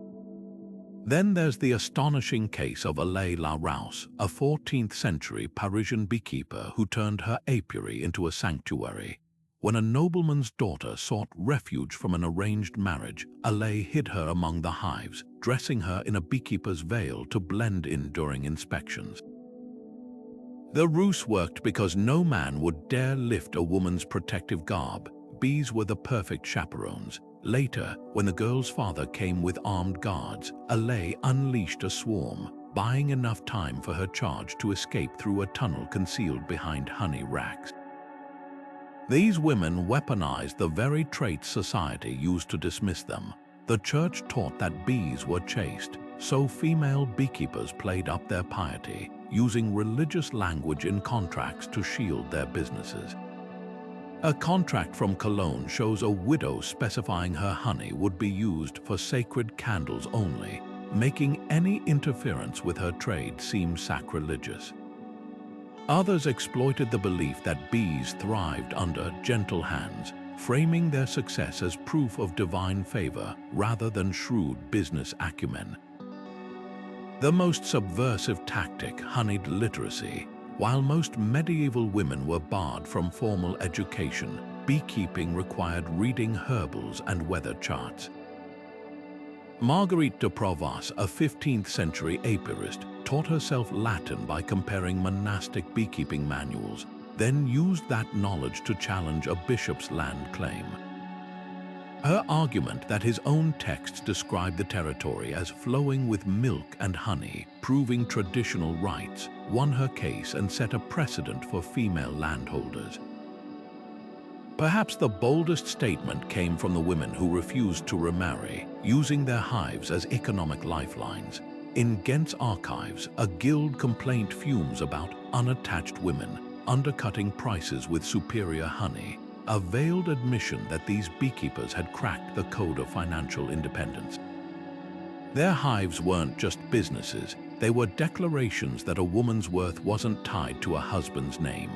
Speaker 1: Then there's the astonishing case of Alain La Rouse, a 14th century Parisian beekeeper who turned her apiary into a sanctuary. When a nobleman's daughter sought refuge from an arranged marriage, Alain hid her among the hives, dressing her in a beekeeper's veil to blend in during inspections. The ruse worked because no man would dare lift a woman's protective garb. Bees were the perfect chaperones. Later, when the girl's father came with armed guards, Alain unleashed a swarm, buying enough time for her charge to escape through a tunnel concealed behind honey racks. These women weaponized the very traits society used to dismiss them. The church taught that bees were chaste, so female beekeepers played up their piety, using religious language in contracts to shield their businesses. A contract from Cologne shows a widow specifying her honey would be used for sacred candles only, making any interference with her trade seem sacrilegious. Others exploited the belief that bees thrived under gentle hands, framing their success as proof of divine favor rather than shrewd business acumen. The most subversive tactic, honeyed literacy. While most medieval women were barred from formal education, beekeeping required reading herbals and weather charts. Marguerite de Provence, a 15th century apiarist, taught herself Latin by comparing monastic beekeeping manuals, then used that knowledge to challenge a bishop's land claim. Her argument that his own texts described the territory as flowing with milk and honey, proving traditional rights, won her case and set a precedent for female landholders. Perhaps the boldest statement came from the women who refused to remarry, using their hives as economic lifelines. In Ghent's archives, a guild complaint fumes about unattached women undercutting prices with superior honey, a veiled admission that these beekeepers had cracked the code of financial independence. Their hives weren't just businesses, they were declarations that a woman's worth wasn't tied to a husband's name.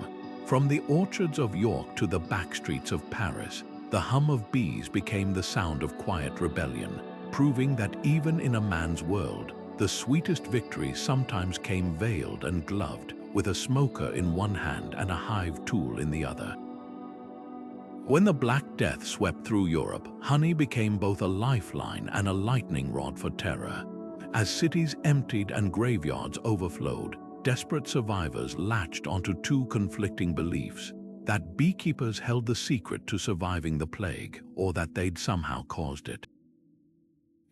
Speaker 1: From the orchards of York to the backstreets of Paris, the hum of bees became the sound of quiet rebellion, proving that even in a man's world, the sweetest victories sometimes came veiled and gloved, with a smoker in one hand and a hive tool in the other. When the Black Death swept through Europe, honey became both a lifeline and a lightning rod for terror. As cities emptied and graveyards overflowed, desperate survivors latched onto two conflicting beliefs: that beekeepers held the secret to surviving the plague, or that they'd somehow caused it.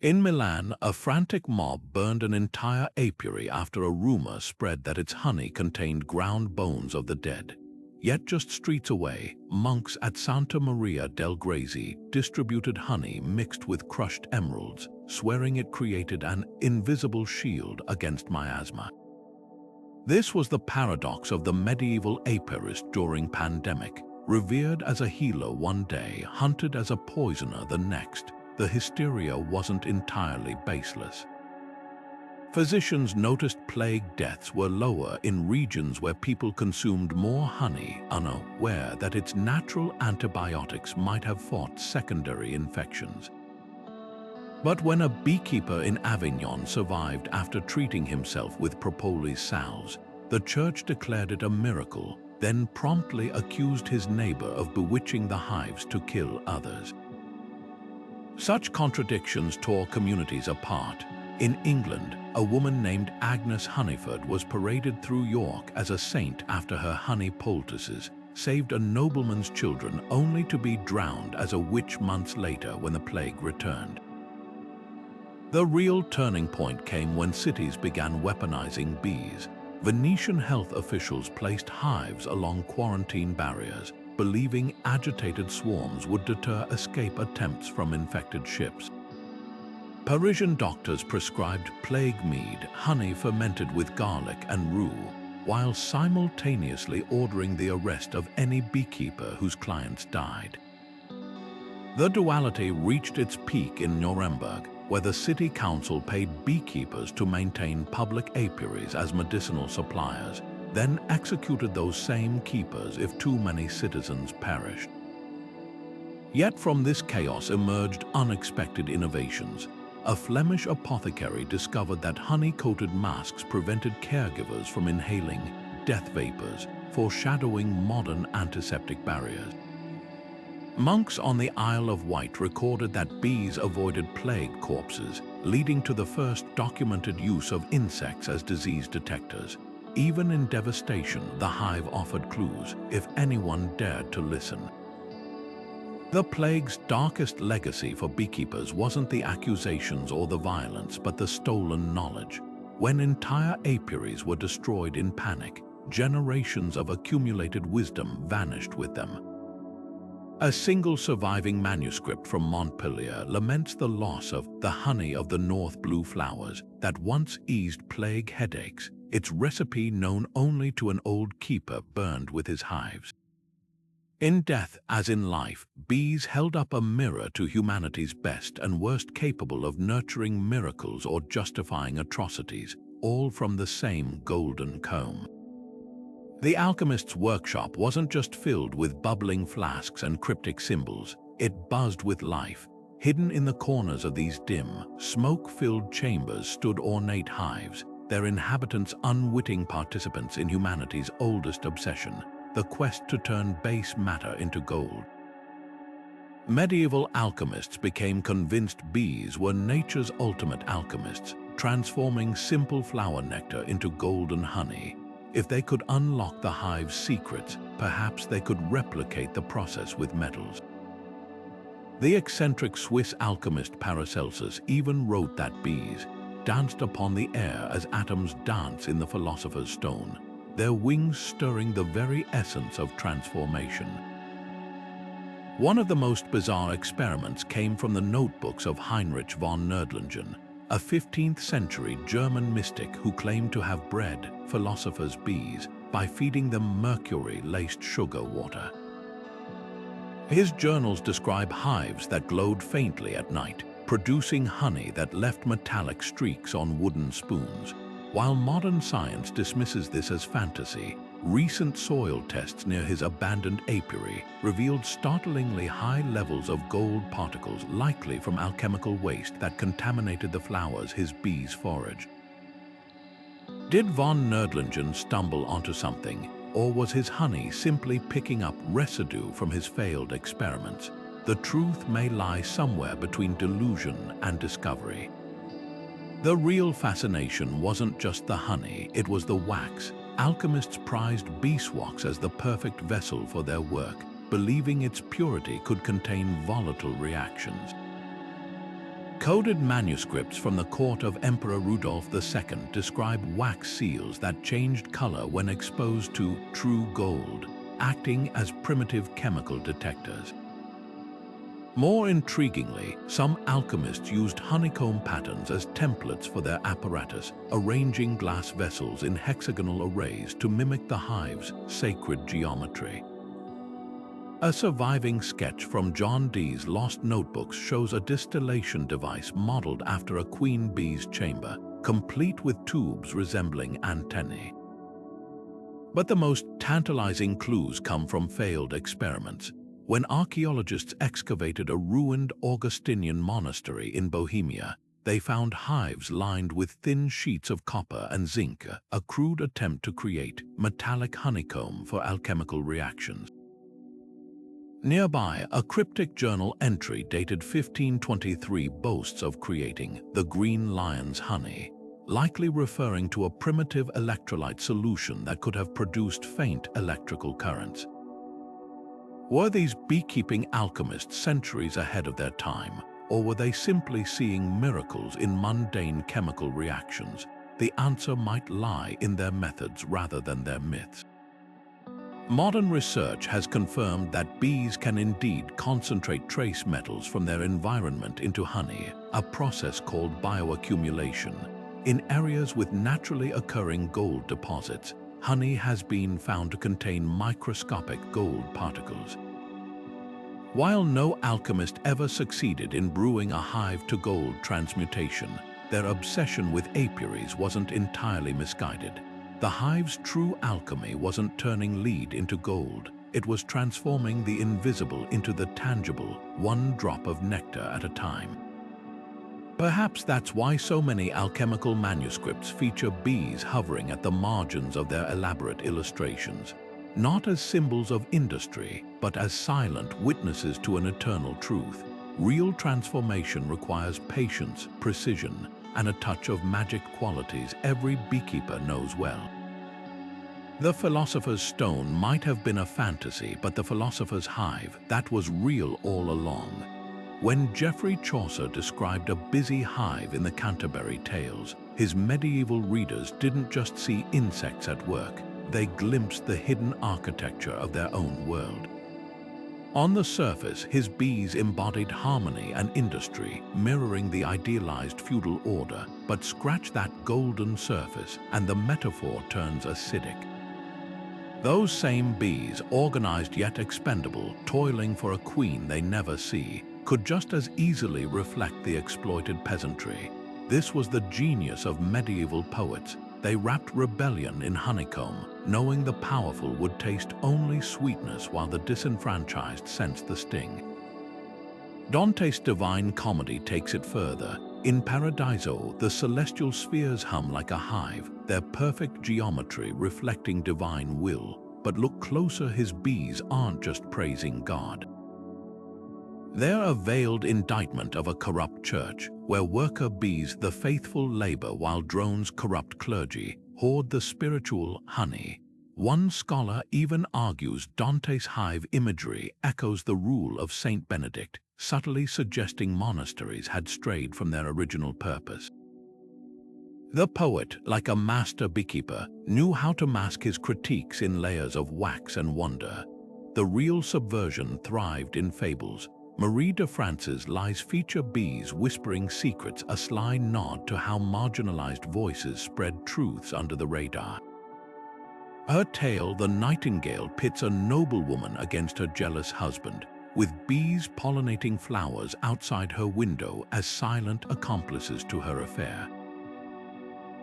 Speaker 1: In Milan, a frantic mob burned an entire apiary after a rumor spread that its honey contained ground bones of the dead. Yet just streets away, monks at Santa Maria del Grazie distributed honey mixed with crushed emeralds, swearing it created an invisible shield against miasma. This was the paradox of the medieval apiarist during pandemic. Revered as a healer one day, hunted as a poisoner the next, the hysteria wasn't entirely baseless. Physicians noticed plague deaths were lower in regions where people consumed more honey, unaware that its natural antibiotics might have fought secondary infections. But when a beekeeper in Avignon survived after treating himself with propolis salves, the church declared it a miracle, then promptly accused his neighbor of bewitching the hives to kill others. Such contradictions tore communities apart. In England, a woman named Agnes Honeyford was paraded through York as a saint after her honey poultices saved a nobleman's children, only to be drowned as a witch months later when the plague returned. The real turning point came when cities began weaponizing bees. Venetian health officials placed hives along quarantine barriers, believing agitated swarms would deter escape attempts from infected ships. Parisian doctors prescribed plague mead, honey fermented with garlic and rue, while simultaneously ordering the arrest of any beekeeper whose clients died. The duality reached its peak in Nuremberg, where the city council paid beekeepers to maintain public apiaries as medicinal suppliers, then executed those same keepers if too many citizens perished. Yet from this chaos emerged unexpected innovations. A Flemish apothecary discovered that honey-coated masks prevented caregivers from inhaling death vapors, foreshadowing modern antiseptic barriers. Monks on the Isle of Wight recorded that bees avoided plague corpses, leading to the first documented use of insects as disease detectors. Even in devastation, the hive offered clues, if anyone dared to listen. The plague's darkest legacy for beekeepers wasn't the accusations or the violence, but the stolen knowledge. When entire apiaries were destroyed in panic, generations of accumulated wisdom vanished with them. A single surviving manuscript from Montpellier laments the loss of the honey of the North Blue flowers that once eased plague headaches, its recipe known only to an old keeper burned with his hives. In death, as in life, bees held up a mirror to humanity's best and worst, capable of nurturing miracles or justifying atrocities, all from the same golden comb. The alchemist's workshop wasn't just filled with bubbling flasks and cryptic symbols, it buzzed with life. Hidden in the corners of these dim, smoke-filled chambers stood ornate hives, their inhabitants unwitting participants in humanity's oldest obsession, the quest to turn base matter into gold. Medieval alchemists became convinced bees were nature's ultimate alchemists, transforming simple flower nectar into golden honey. If they could unlock the hive's secrets, perhaps they could replicate the process with metals. The eccentric Swiss alchemist Paracelsus even wrote that bees danced upon the air as atoms dance in the philosopher's stone, their wings stirring the very essence of transformation. One of the most bizarre experiments came from the notebooks of Heinrich von Nördlingen, a 15th-century German mystic who claimed to have bred philosophers' bees by feeding them mercury-laced sugar water. His journals describe hives that glowed faintly at night, producing honey that left metallic streaks on wooden spoons. While modern science dismisses this as fantasy, recent soil tests near his abandoned apiary revealed startlingly high levels of gold particles, likely from alchemical waste that contaminated the flowers his bees foraged. Did von Nördlingen stumble onto something, or was his honey simply picking up residue from his failed experiments? The truth may lie somewhere between delusion and discovery. The real fascination wasn't just the honey, it was the wax. Alchemists prized beeswax as the perfect vessel for their work, believing its purity could contain volatile reactions. Coded manuscripts from the court of Emperor Rudolph II describe wax seals that changed color when exposed to true gold, acting as primitive chemical detectors. More intriguingly, some alchemists used honeycomb patterns as templates for their apparatus, arranging glass vessels in hexagonal arrays to mimic the hive's sacred geometry. A surviving sketch from John Dee's lost notebooks shows a distillation device modeled after a queen bee's chamber, complete with tubes resembling antennae. But the most tantalizing clues come from failed experiments. When archaeologists excavated a ruined Augustinian monastery in Bohemia, they found hives lined with thin sheets of copper and zinc, a crude attempt to create metallic honeycomb for alchemical reactions. Nearby, a cryptic journal entry dated 1523 boasts of creating the green lion's honey, likely referring to a primitive electrolyte solution that could have produced faint electrical currents. Were these beekeeping alchemists centuries ahead of their time, or were they simply seeing miracles in mundane chemical reactions? the answer might lie in their methods rather than their myths. Modern research has confirmed that bees can indeed concentrate trace metals from their environment into honey, a process called bioaccumulation. In areas with naturally occurring gold deposits, honey has been found to contain microscopic gold particles. While no alchemist ever succeeded in brewing a hive-to-gold transmutation, their obsession with apiaries wasn't entirely misguided. The hive's true alchemy wasn't turning lead into gold. It was transforming the invisible into the tangible, one drop of nectar at a time. Perhaps that's why so many alchemical manuscripts feature bees hovering at the margins of their elaborate illustrations, not as symbols of industry, but as silent witnesses to an eternal truth. Real transformation requires patience, precision, and a touch of magic qualities every beekeeper knows well. The philosopher's stone might have been a fantasy, but the philosopher's hive, that was real all along. When Geoffrey Chaucer described a busy hive in the Canterbury Tales, his medieval readers didn't just see insects at work, they glimpsed the hidden architecture of their own world. On the surface, his bees embodied harmony and industry, mirroring the idealized feudal order, but scratch that golden surface and the metaphor turns acidic. Those same bees, organized yet expendable, toiling for a queen they never see, could just as easily reflect the exploited peasantry. This was the genius of medieval poets. They wrapped rebellion in honeycomb, knowing the powerful would taste only sweetness while the disenfranchised sensed the sting. Dante's Divine Comedy takes it further. In Paradiso, the celestial spheres hum like a hive, their perfect geometry reflecting divine will. But look closer, his bees aren't just praising God. They're a veiled indictment of a corrupt church, where worker bees the faithful labor while drones corrupt clergy, hoard the spiritual honey. One scholar even argues Dante's hive imagery echoes the rule of Saint Benedict, subtly suggesting monasteries had strayed from their original purpose. The poet, like a master beekeeper, knew how to mask his critiques in layers of wax and wonder. The real subversion thrived in fables. Marie de France's lies feature bees whispering secrets, a sly nod to how marginalized voices spread truths under the radar. Her tale, The Nightingale, pits a noblewoman against her jealous husband, with bees pollinating flowers outside her window as silent accomplices to her affair.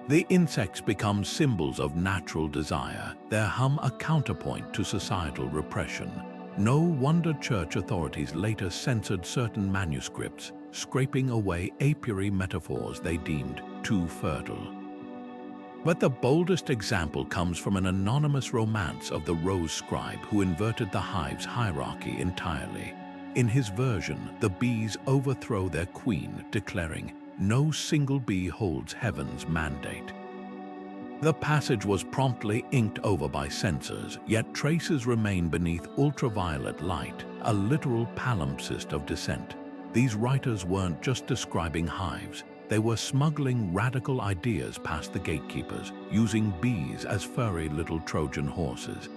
Speaker 1: The insects become symbols of natural desire, their hum a counterpoint to societal repression. No wonder church authorities later censored certain manuscripts, scraping away apiary metaphors they deemed too fertile. But the boldest example comes from an anonymous romance of the rose scribe who inverted the hive's hierarchy entirely. In his version, the bees overthrow their queen, declaring, "No single bee holds heaven's mandate." The passage was promptly inked over by censors, yet traces remain beneath ultraviolet light, a literal palimpsest of dissent. These writers weren't just describing hives, they were smuggling radical ideas past the gatekeepers, using bees as furry little Trojan horses.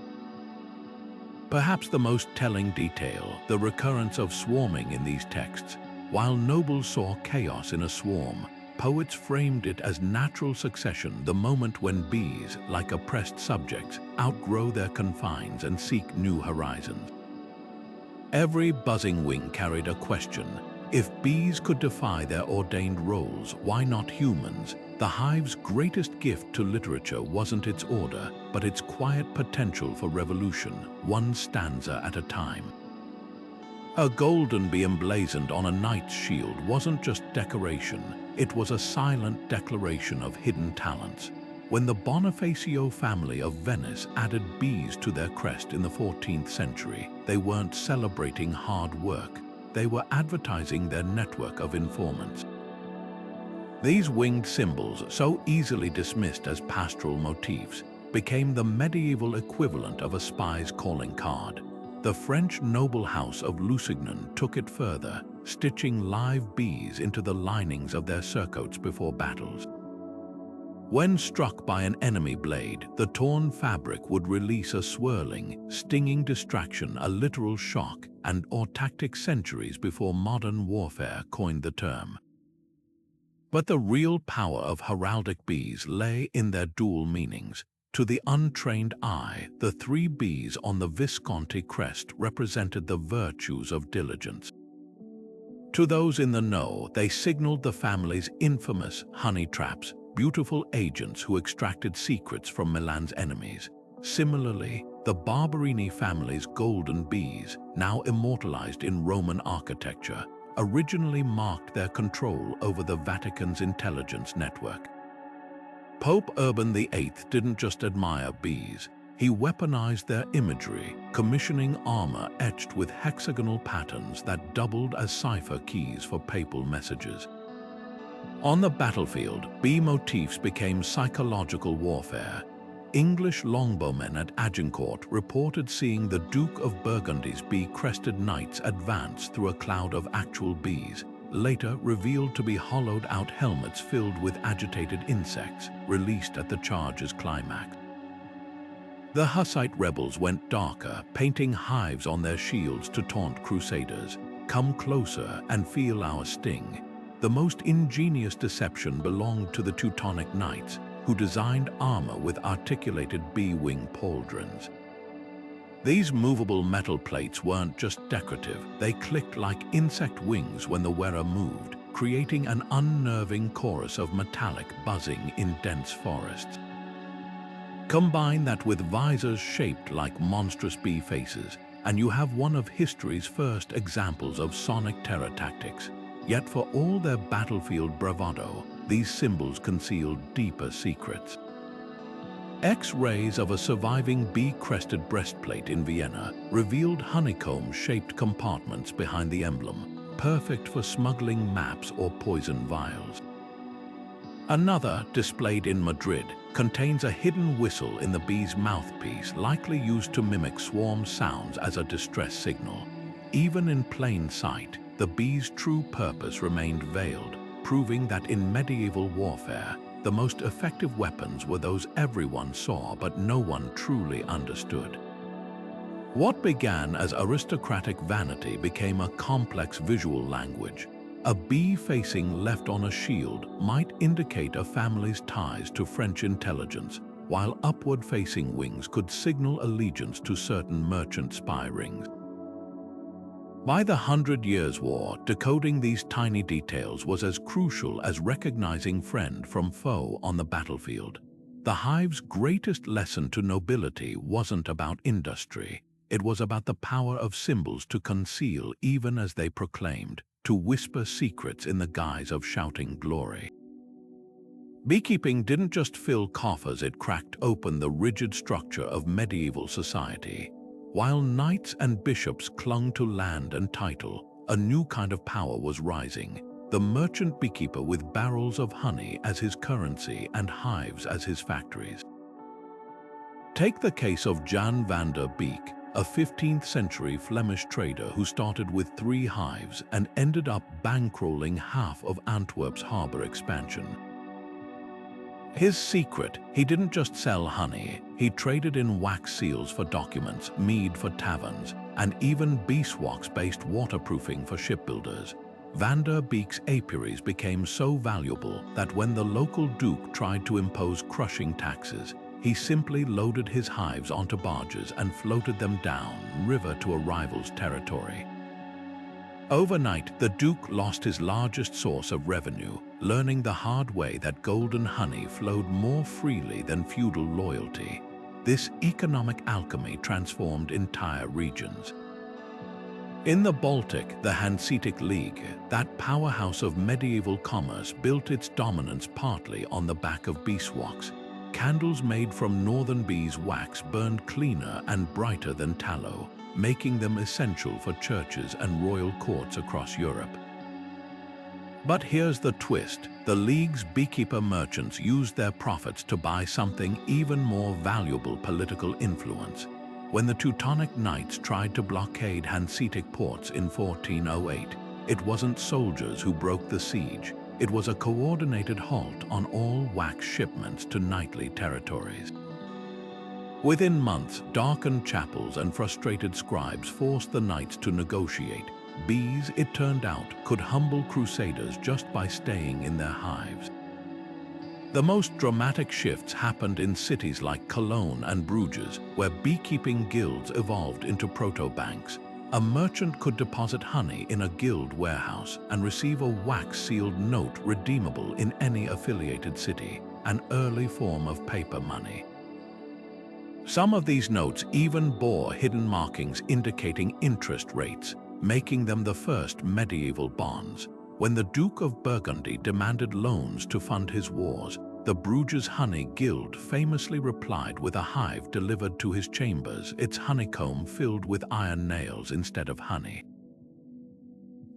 Speaker 1: Perhaps the most telling detail, the recurrence of swarming in these texts. While nobles saw chaos in a swarm, poets framed it as natural succession, the moment when bees, like oppressed subjects, outgrow their confines and seek new horizons. Every buzzing wing carried a question. If bees could defy their ordained roles, why not humans? The hive's greatest gift to literature wasn't its order, but its quiet potential for revolution, one stanza at a time. A golden bee emblazoned on a knight's shield wasn't just decoration, it was a silent declaration of hidden talents. When the Bonifacio family of Venice added bees to their crest in the 14th century, they weren't celebrating hard work, they were advertising their network of informants. These winged symbols, so easily dismissed as pastoral motifs, became the medieval equivalent of a spy's calling card. The French noble house of Lusignan took it further, stitching live bees into the linings of their surcoats before battles. When struck by an enemy blade, the torn fabric would release a swirling, stinging distraction, a literal shock or tactic centuries before modern warfare coined the term. But the real power of heraldic bees lay in their dual meanings. To the untrained eye, the 3 bees on the Visconti crest represented the virtues of diligence. To those in the know, they signaled the family's infamous honey traps, beautiful agents who extracted secrets from Milan's enemies. Similarly, the Barberini family's golden bees, now immortalized in Roman architecture, originally marked their control over the Vatican's intelligence network. Pope Urban VIII didn't just admire bees. He weaponized their imagery, commissioning armor etched with hexagonal patterns that doubled as cipher keys for papal messages. On the battlefield, bee motifs became psychological warfare. English longbowmen at Agincourt reported seeing the Duke of Burgundy's bee-crested knights advance through a cloud of actual bees, later revealed to be hollowed-out helmets filled with agitated insects, released at the charge's climax. The Hussite rebels went darker, painting hives on their shields to taunt crusaders. Come closer and feel our sting. The most ingenious deception belonged to the Teutonic Knights, who designed armor with articulated bee-wing pauldrons. These movable metal plates weren't just decorative, they clicked like insect wings when the wearer moved, creating an unnerving chorus of metallic buzzing in dense forests. Combine that with visors shaped like monstrous bee faces, and you have one of history's first examples of sonic terror tactics. Yet for all their battlefield bravado, these symbols concealed deeper secrets. X-rays of a surviving bee-crested breastplate in Vienna revealed honeycomb-shaped compartments behind the emblem, perfect for smuggling maps or poison vials. Another, displayed in Madrid, contains a hidden whistle in the bee's mouthpiece, likely used to mimic swarm sounds as a distress signal. Even in plain sight, the bee's true purpose remained veiled, proving that in medieval warfare, the most effective weapons were those everyone saw but no one truly understood. What began as aristocratic vanity became a complex visual language. A bee facing left on a shield might indicate a family's ties to French intelligence, while upward-facing wings could signal allegiance to certain merchant spy rings. By the 100 Years' War, decoding these tiny details was as crucial as recognizing friend from foe on the battlefield. The Hive's greatest lesson to nobility wasn't about industry. It was about the power of symbols to conceal even as they proclaimed, to whisper secrets in the guise of shouting glory. Beekeeping didn't just fill coffers, it cracked open the rigid structure of medieval society. While knights and bishops clung to land and title, a new kind of power was rising. The merchant beekeeper with barrels of honey as his currency and hives as his factories. Take the case of Jan van der Beek, a 15th-century Flemish trader who started with 3 hives and ended up bankrolling half of Antwerp's harbor expansion. His secret: he didn't just sell honey, he traded in wax seals for documents, mead for taverns, and even beeswax-based waterproofing for shipbuilders. Van der Beek's apiaries became so valuable that when the local duke tried to impose crushing taxes, he simply loaded his hives onto barges and floated them down river to a rival's territory. Overnight, the Duke lost his largest source of revenue, learning the hard way that golden honey flowed more freely than feudal loyalty. This economic alchemy transformed entire regions. In the Baltic, the Hanseatic League, that powerhouse of medieval commerce, built its dominance partly on the back of beeswax. Candles made from northern bees' wax burned cleaner and brighter than tallow, making them essential for churches and royal courts across Europe. But here's the twist: the League's beekeeper merchants used their profits to buy something even more valuable: political influence. When the Teutonic Knights tried to blockade Hanseatic ports in 1408, it wasn't soldiers who broke the siege. it was a coordinated halt on all wax shipments to knightly territories. Within months, darkened chapels and frustrated scribes forced the knights to negotiate. Bees, it turned out, could humble crusaders just by staying in their hives. The most dramatic shifts happened in cities like Cologne and Bruges, where beekeeping guilds evolved into proto-banks. A merchant could deposit honey in a guild warehouse and receive a wax-sealed note redeemable in any affiliated city, an early form of paper money. Some of these notes even bore hidden markings indicating interest rates, making them the first medieval bonds. When the Duke of Burgundy demanded loans to fund his wars, the Bruges Honey Guild famously replied with a hive delivered to his chambers, its honeycomb filled with iron nails instead of honey.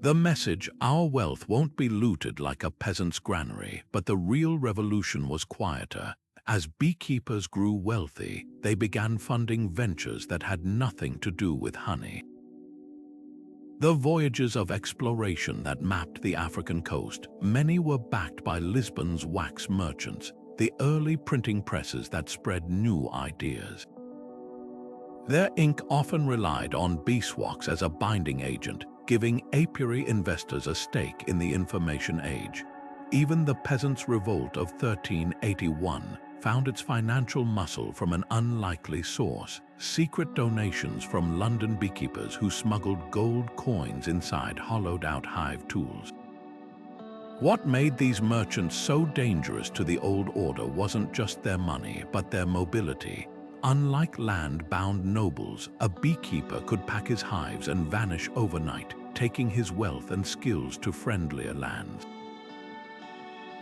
Speaker 1: The message, "Our wealth won't be looted like a peasant's granary," but the real revolution was quieter. As beekeepers grew wealthy, they began funding ventures that had nothing to do with honey. The voyages of exploration that mapped the African coast, many were backed by Lisbon's wax merchants, the early printing presses that spread new ideas. Their ink often relied on beeswax as a binding agent, giving apiary investors a stake in the information age. Even the Peasants' Revolt of 1381 found its financial muscle from an unlikely source: secret donations from London beekeepers who smuggled gold coins inside hollowed-out hive tools. What made these merchants so dangerous to the old order wasn't just their money, but their mobility. Unlike land-bound nobles, a beekeeper could pack his hives and vanish overnight, taking his wealth and skills to friendlier lands.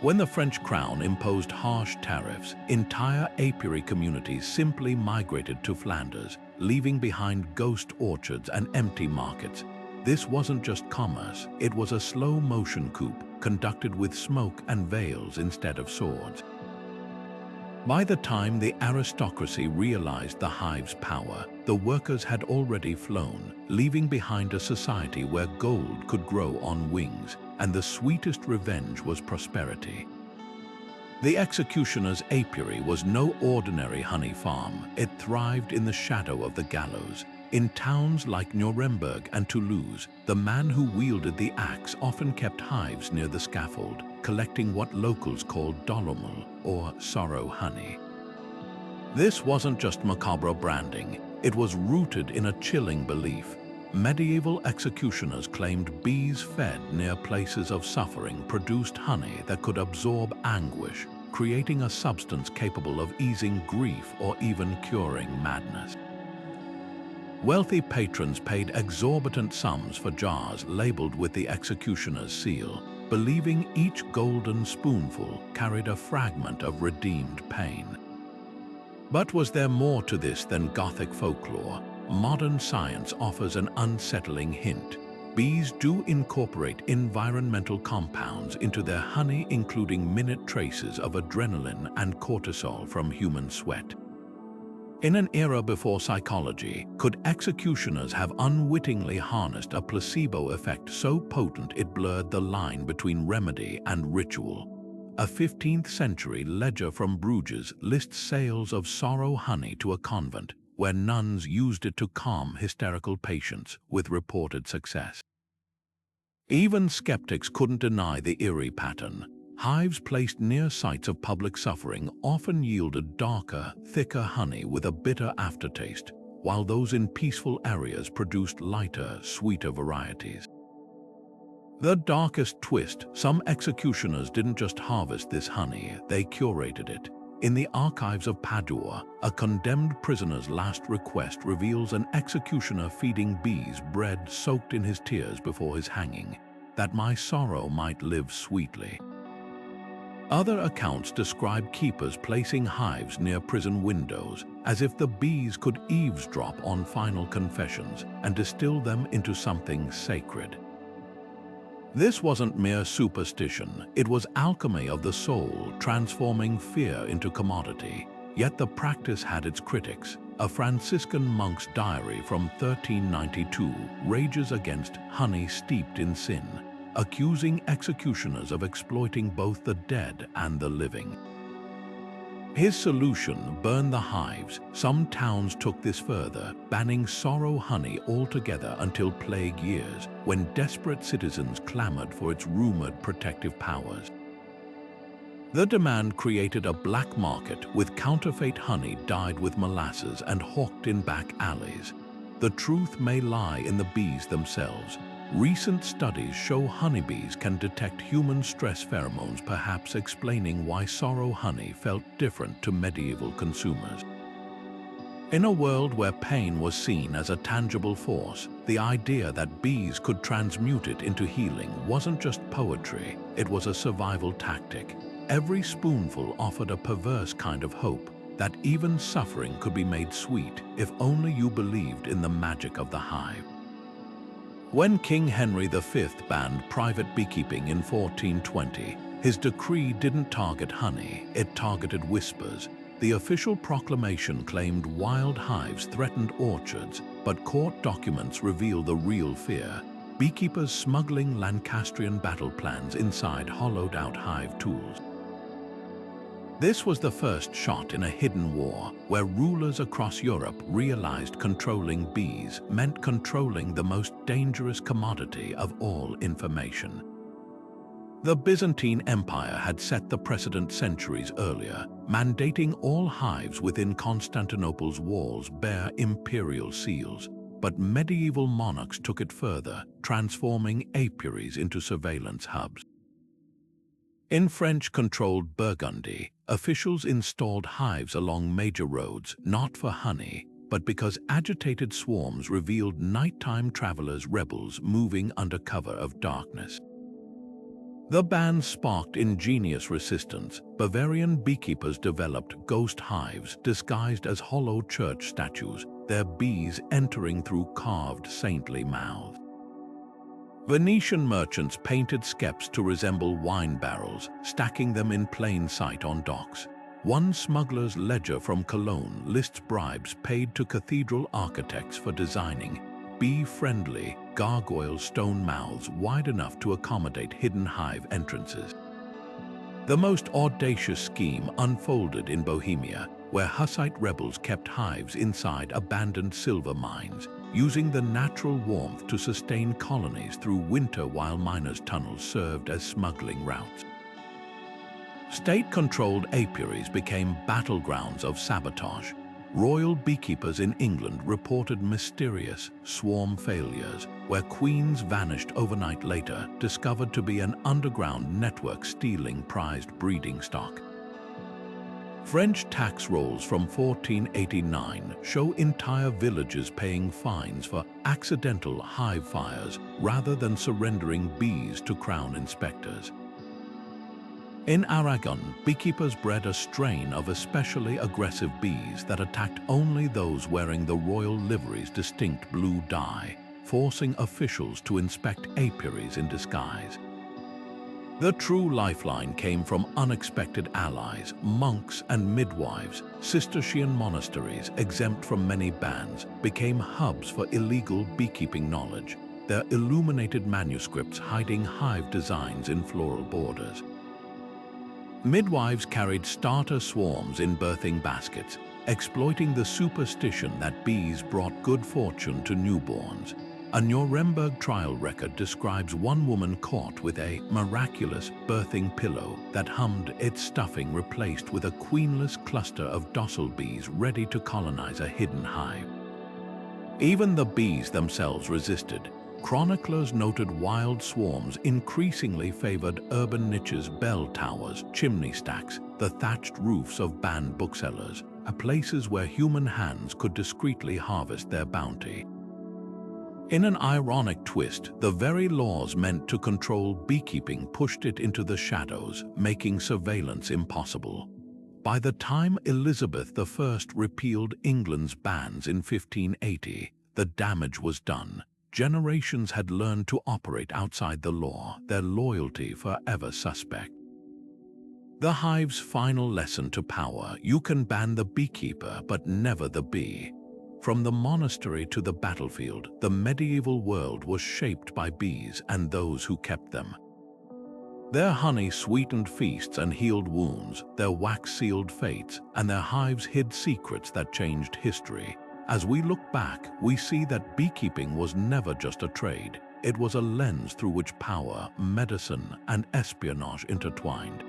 Speaker 1: When the French crown imposed harsh tariffs, entire apiary communities simply migrated to Flanders, leaving behind ghost orchards and empty markets. This wasn't just commerce, it was a slow-motion coup conducted with smoke and veils instead of swords. By the time the aristocracy realized the hive's power, the workers had already flown, leaving behind a society where gold could grow on wings, and the sweetest revenge was prosperity. The executioner's apiary was no ordinary honey farm. It thrived in the shadow of the gallows. In towns like Nuremberg and Toulouse, the man who wielded the axe often kept hives near the scaffold, collecting what locals called dolomel, or sorrow honey. This wasn't just macabre branding, it was rooted in a chilling belief. Medieval executioners claimed bees fed near places of suffering produced honey that could absorb anguish, creating a substance capable of easing grief or even curing madness. Wealthy patrons paid exorbitant sums for jars labeled with the executioner's seal, believing each golden spoonful carried a fragment of redeemed pain. But was there more to this than Gothic folklore? Modern science offers an unsettling hint. Bees do incorporate environmental compounds into their honey, including minute traces of adrenaline and cortisol from human sweat. In an era before psychology, could executioners have unwittingly harnessed a placebo effect so potent it blurred the line between remedy and ritual? A 15th century ledger from Bruges lists sales of sorrow honey to a convent, where nuns used it to calm hysterical patients, with reported success. Even skeptics couldn't deny the eerie pattern. Hives placed near sites of public suffering often yielded darker, thicker honey with a bitter aftertaste, while those in peaceful areas produced lighter, sweeter varieties. The darkest twist: some executioners didn't just harvest this honey, they curated it. In the archives of Padua, a condemned prisoner's last request reveals an executioner feeding bees bread soaked in his tears before his hanging, that my sorrow might live sweetly. Other accounts describe keepers placing hives near prison windows, as if the bees could eavesdrop on final confessions and distill them into something sacred. This wasn't mere superstition, it was alchemy of the soul, transforming fear into commodity. Yet the practice had its critics. A Franciscan monk's diary from 1392 rages against honey steeped in sin. accusing executioners of exploiting both the dead and the living. His solution, burn the hives. Some towns took this further, banning sorrow honey altogether until plague years, when desperate citizens clamored for its rumored protective powers. The demand created a black market with counterfeit honey dyed with molasses and hawked in back alleys. The truth may lie in the bees themselves. Recent studies show honeybees can detect human stress pheromones, perhaps explaining why sorrow honey felt different to medieval consumers. In a world where pain was seen as a tangible force, the idea that bees could transmute it into healing wasn't just poetry, it was a survival tactic. Every spoonful offered a perverse kind of hope that even suffering could be made sweet if only you believed in the magic of the hive. When King Henry V banned private beekeeping in 1420, his decree didn't target honey, it targeted whispers. The official proclamation claimed wild hives threatened orchards, but court documents reveal the real fear: beekeepers smuggling Lancastrian battle plans inside hollowed-out hive tools. This was the first shot in a hidden war where rulers across Europe realized controlling bees meant controlling the most dangerous commodity of all, information. The Byzantine Empire had set the precedent centuries earlier, mandating all hives within Constantinople's walls bear imperial seals. But medieval monarchs took it further, transforming apiaries into surveillance hubs. In French-controlled Burgundy, officials installed hives along major roads, not for honey, but because agitated swarms revealed nighttime travelers, rebels moving under cover of darkness. The ban sparked ingenious resistance. Bavarian beekeepers developed ghost hives disguised as hollow church statues, their bees entering through carved saintly mouths. Venetian merchants painted skeps to resemble wine barrels, stacking them in plain sight on docks. One smuggler's ledger from Cologne lists bribes paid to cathedral architects for designing bee-friendly, gargoyle stone mouths wide enough to accommodate hidden hive entrances. The most audacious scheme unfolded in Bohemia, where Hussite rebels kept hives inside abandoned silver mines, using the natural warmth to sustain colonies through winter while miners' tunnels served as smuggling routes. State-controlled apiaries became battlegrounds of sabotage. Royal beekeepers in England reported mysterious swarm failures, where queens vanished overnight, later discovered to be an underground network stealing prized breeding stock. French tax rolls from 1489 show entire villages paying fines for accidental hive fires rather than surrendering bees to crown inspectors. In Aragon, beekeepers bred a strain of especially aggressive bees that attacked only those wearing the royal livery's distinct blue dye, forcing officials to inspect apiaries in disguise. The true lifeline came from unexpected allies, monks and midwives. Cistercian monasteries, exempt from many bans, became hubs for illegal beekeeping knowledge, their illuminated manuscripts hiding hive designs in floral borders. Midwives carried starter swarms in birthing baskets, exploiting the superstition that bees brought good fortune to newborns. A Nuremberg trial record describes one woman caught with a miraculous birthing pillow that hummed, its stuffing replaced with a queenless cluster of docile bees ready to colonize a hidden hive. Even the bees themselves resisted. Chroniclers noted wild swarms increasingly favored urban niches, bell towers, chimney stacks, the thatched roofs of banned booksellers, places where human hands could discreetly harvest their bounty. In an ironic twist, the very laws meant to control beekeeping pushed it into the shadows, making surveillance impossible. By the time Elizabeth I repealed England's bans in 1580, the damage was done. Generations had learned to operate outside the law, their loyalty forever suspect. The hive's final lesson to power: you can ban the beekeeper, but never the bee. From the monastery to the battlefield, the medieval world was shaped by bees and those who kept them. Their honey sweetened feasts and healed wounds, their wax sealed fates, and their hives hid secrets that changed history. As we look back, we see that beekeeping was never just a trade. It was a lens through which power, medicine, and espionage intertwined.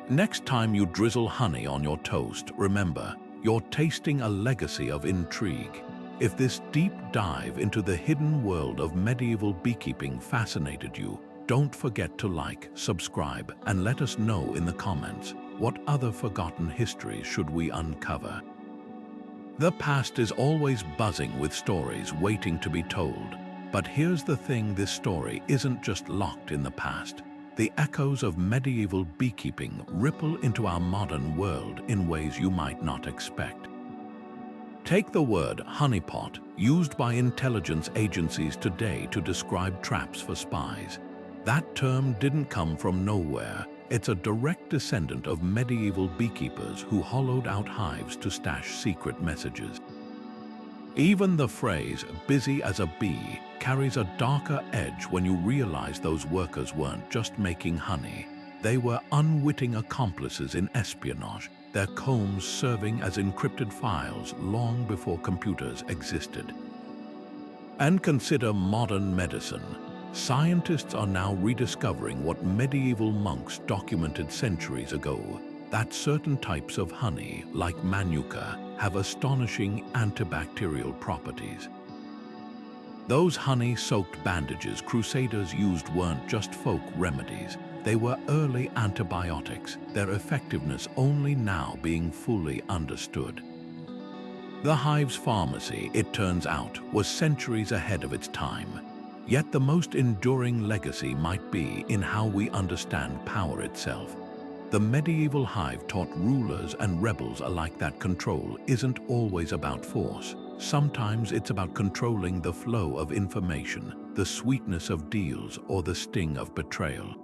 Speaker 1: Next time you drizzle honey on your toast, remember, you're tasting a legacy of intrigue. If this deep dive into the hidden world of medieval beekeeping fascinated you, don't forget to like, subscribe, and let us know in the comments, what other forgotten histories should we uncover? The past is always buzzing with stories waiting to be told. But here's the thing, this story isn't just locked in the past. The echoes of medieval beekeeping ripple into our modern world in ways you might not expect. Take the word honeypot, used by intelligence agencies today to describe traps for spies. That term didn't come from nowhere. It's a direct descendant of medieval beekeepers who hollowed out hives to stash secret messages. Even the phrase, busy as a bee, carries a darker edge when you realize those workers weren't just making honey. They were unwitting accomplices in espionage, their combs serving as encrypted files long before computers existed. And consider modern medicine. Scientists are now rediscovering what medieval monks documented centuries ago, that certain types of honey, like manuka, have astonishing antibacterial properties. Those honey-soaked bandages crusaders used weren't just folk remedies, they were early antibiotics, their effectiveness only now being fully understood. The hive's pharmacy, it turns out, was centuries ahead of its time. Yet the most enduring legacy might be in how we understand power itself. The medieval hive taught rulers and rebels alike that control isn't always about force. Sometimes it's about controlling the flow of information, the sweetness of deals, or the sting of betrayal.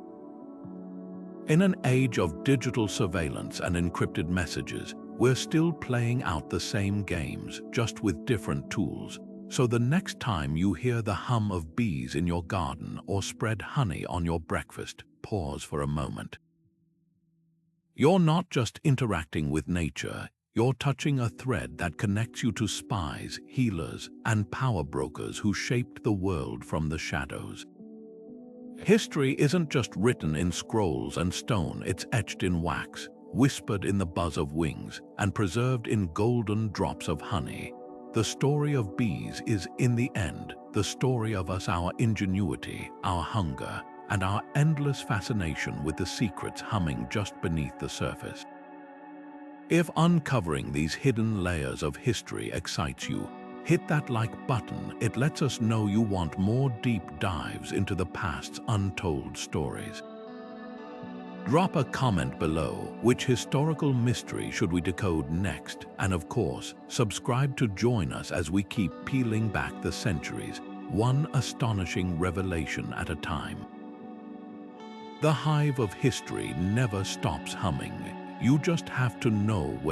Speaker 1: In an age of digital surveillance and encrypted messages, we're still playing out the same games, just with different tools. So the next time you hear the hum of bees in your garden or spread honey on your breakfast, pause for a moment. You're not just interacting with nature, you're touching a thread that connects you to spies, healers, and power brokers who shaped the world from the shadows. History isn't just written in scrolls and stone, it's etched in wax, whispered in the buzz of wings, and preserved in golden drops of honey. The story of bees is, in the end, the story of us, our ingenuity, our hunger, and our endless fascination with the secrets humming just beneath the surface. If uncovering these hidden layers of history excites you, hit that like button. It lets us know you want more deep dives into the past's untold stories. Drop a comment below. Which historical mystery should we decode next? And of course, subscribe to join us as we keep peeling back the centuries, one astonishing revelation at a time. The hive of history never stops humming. You just have to know where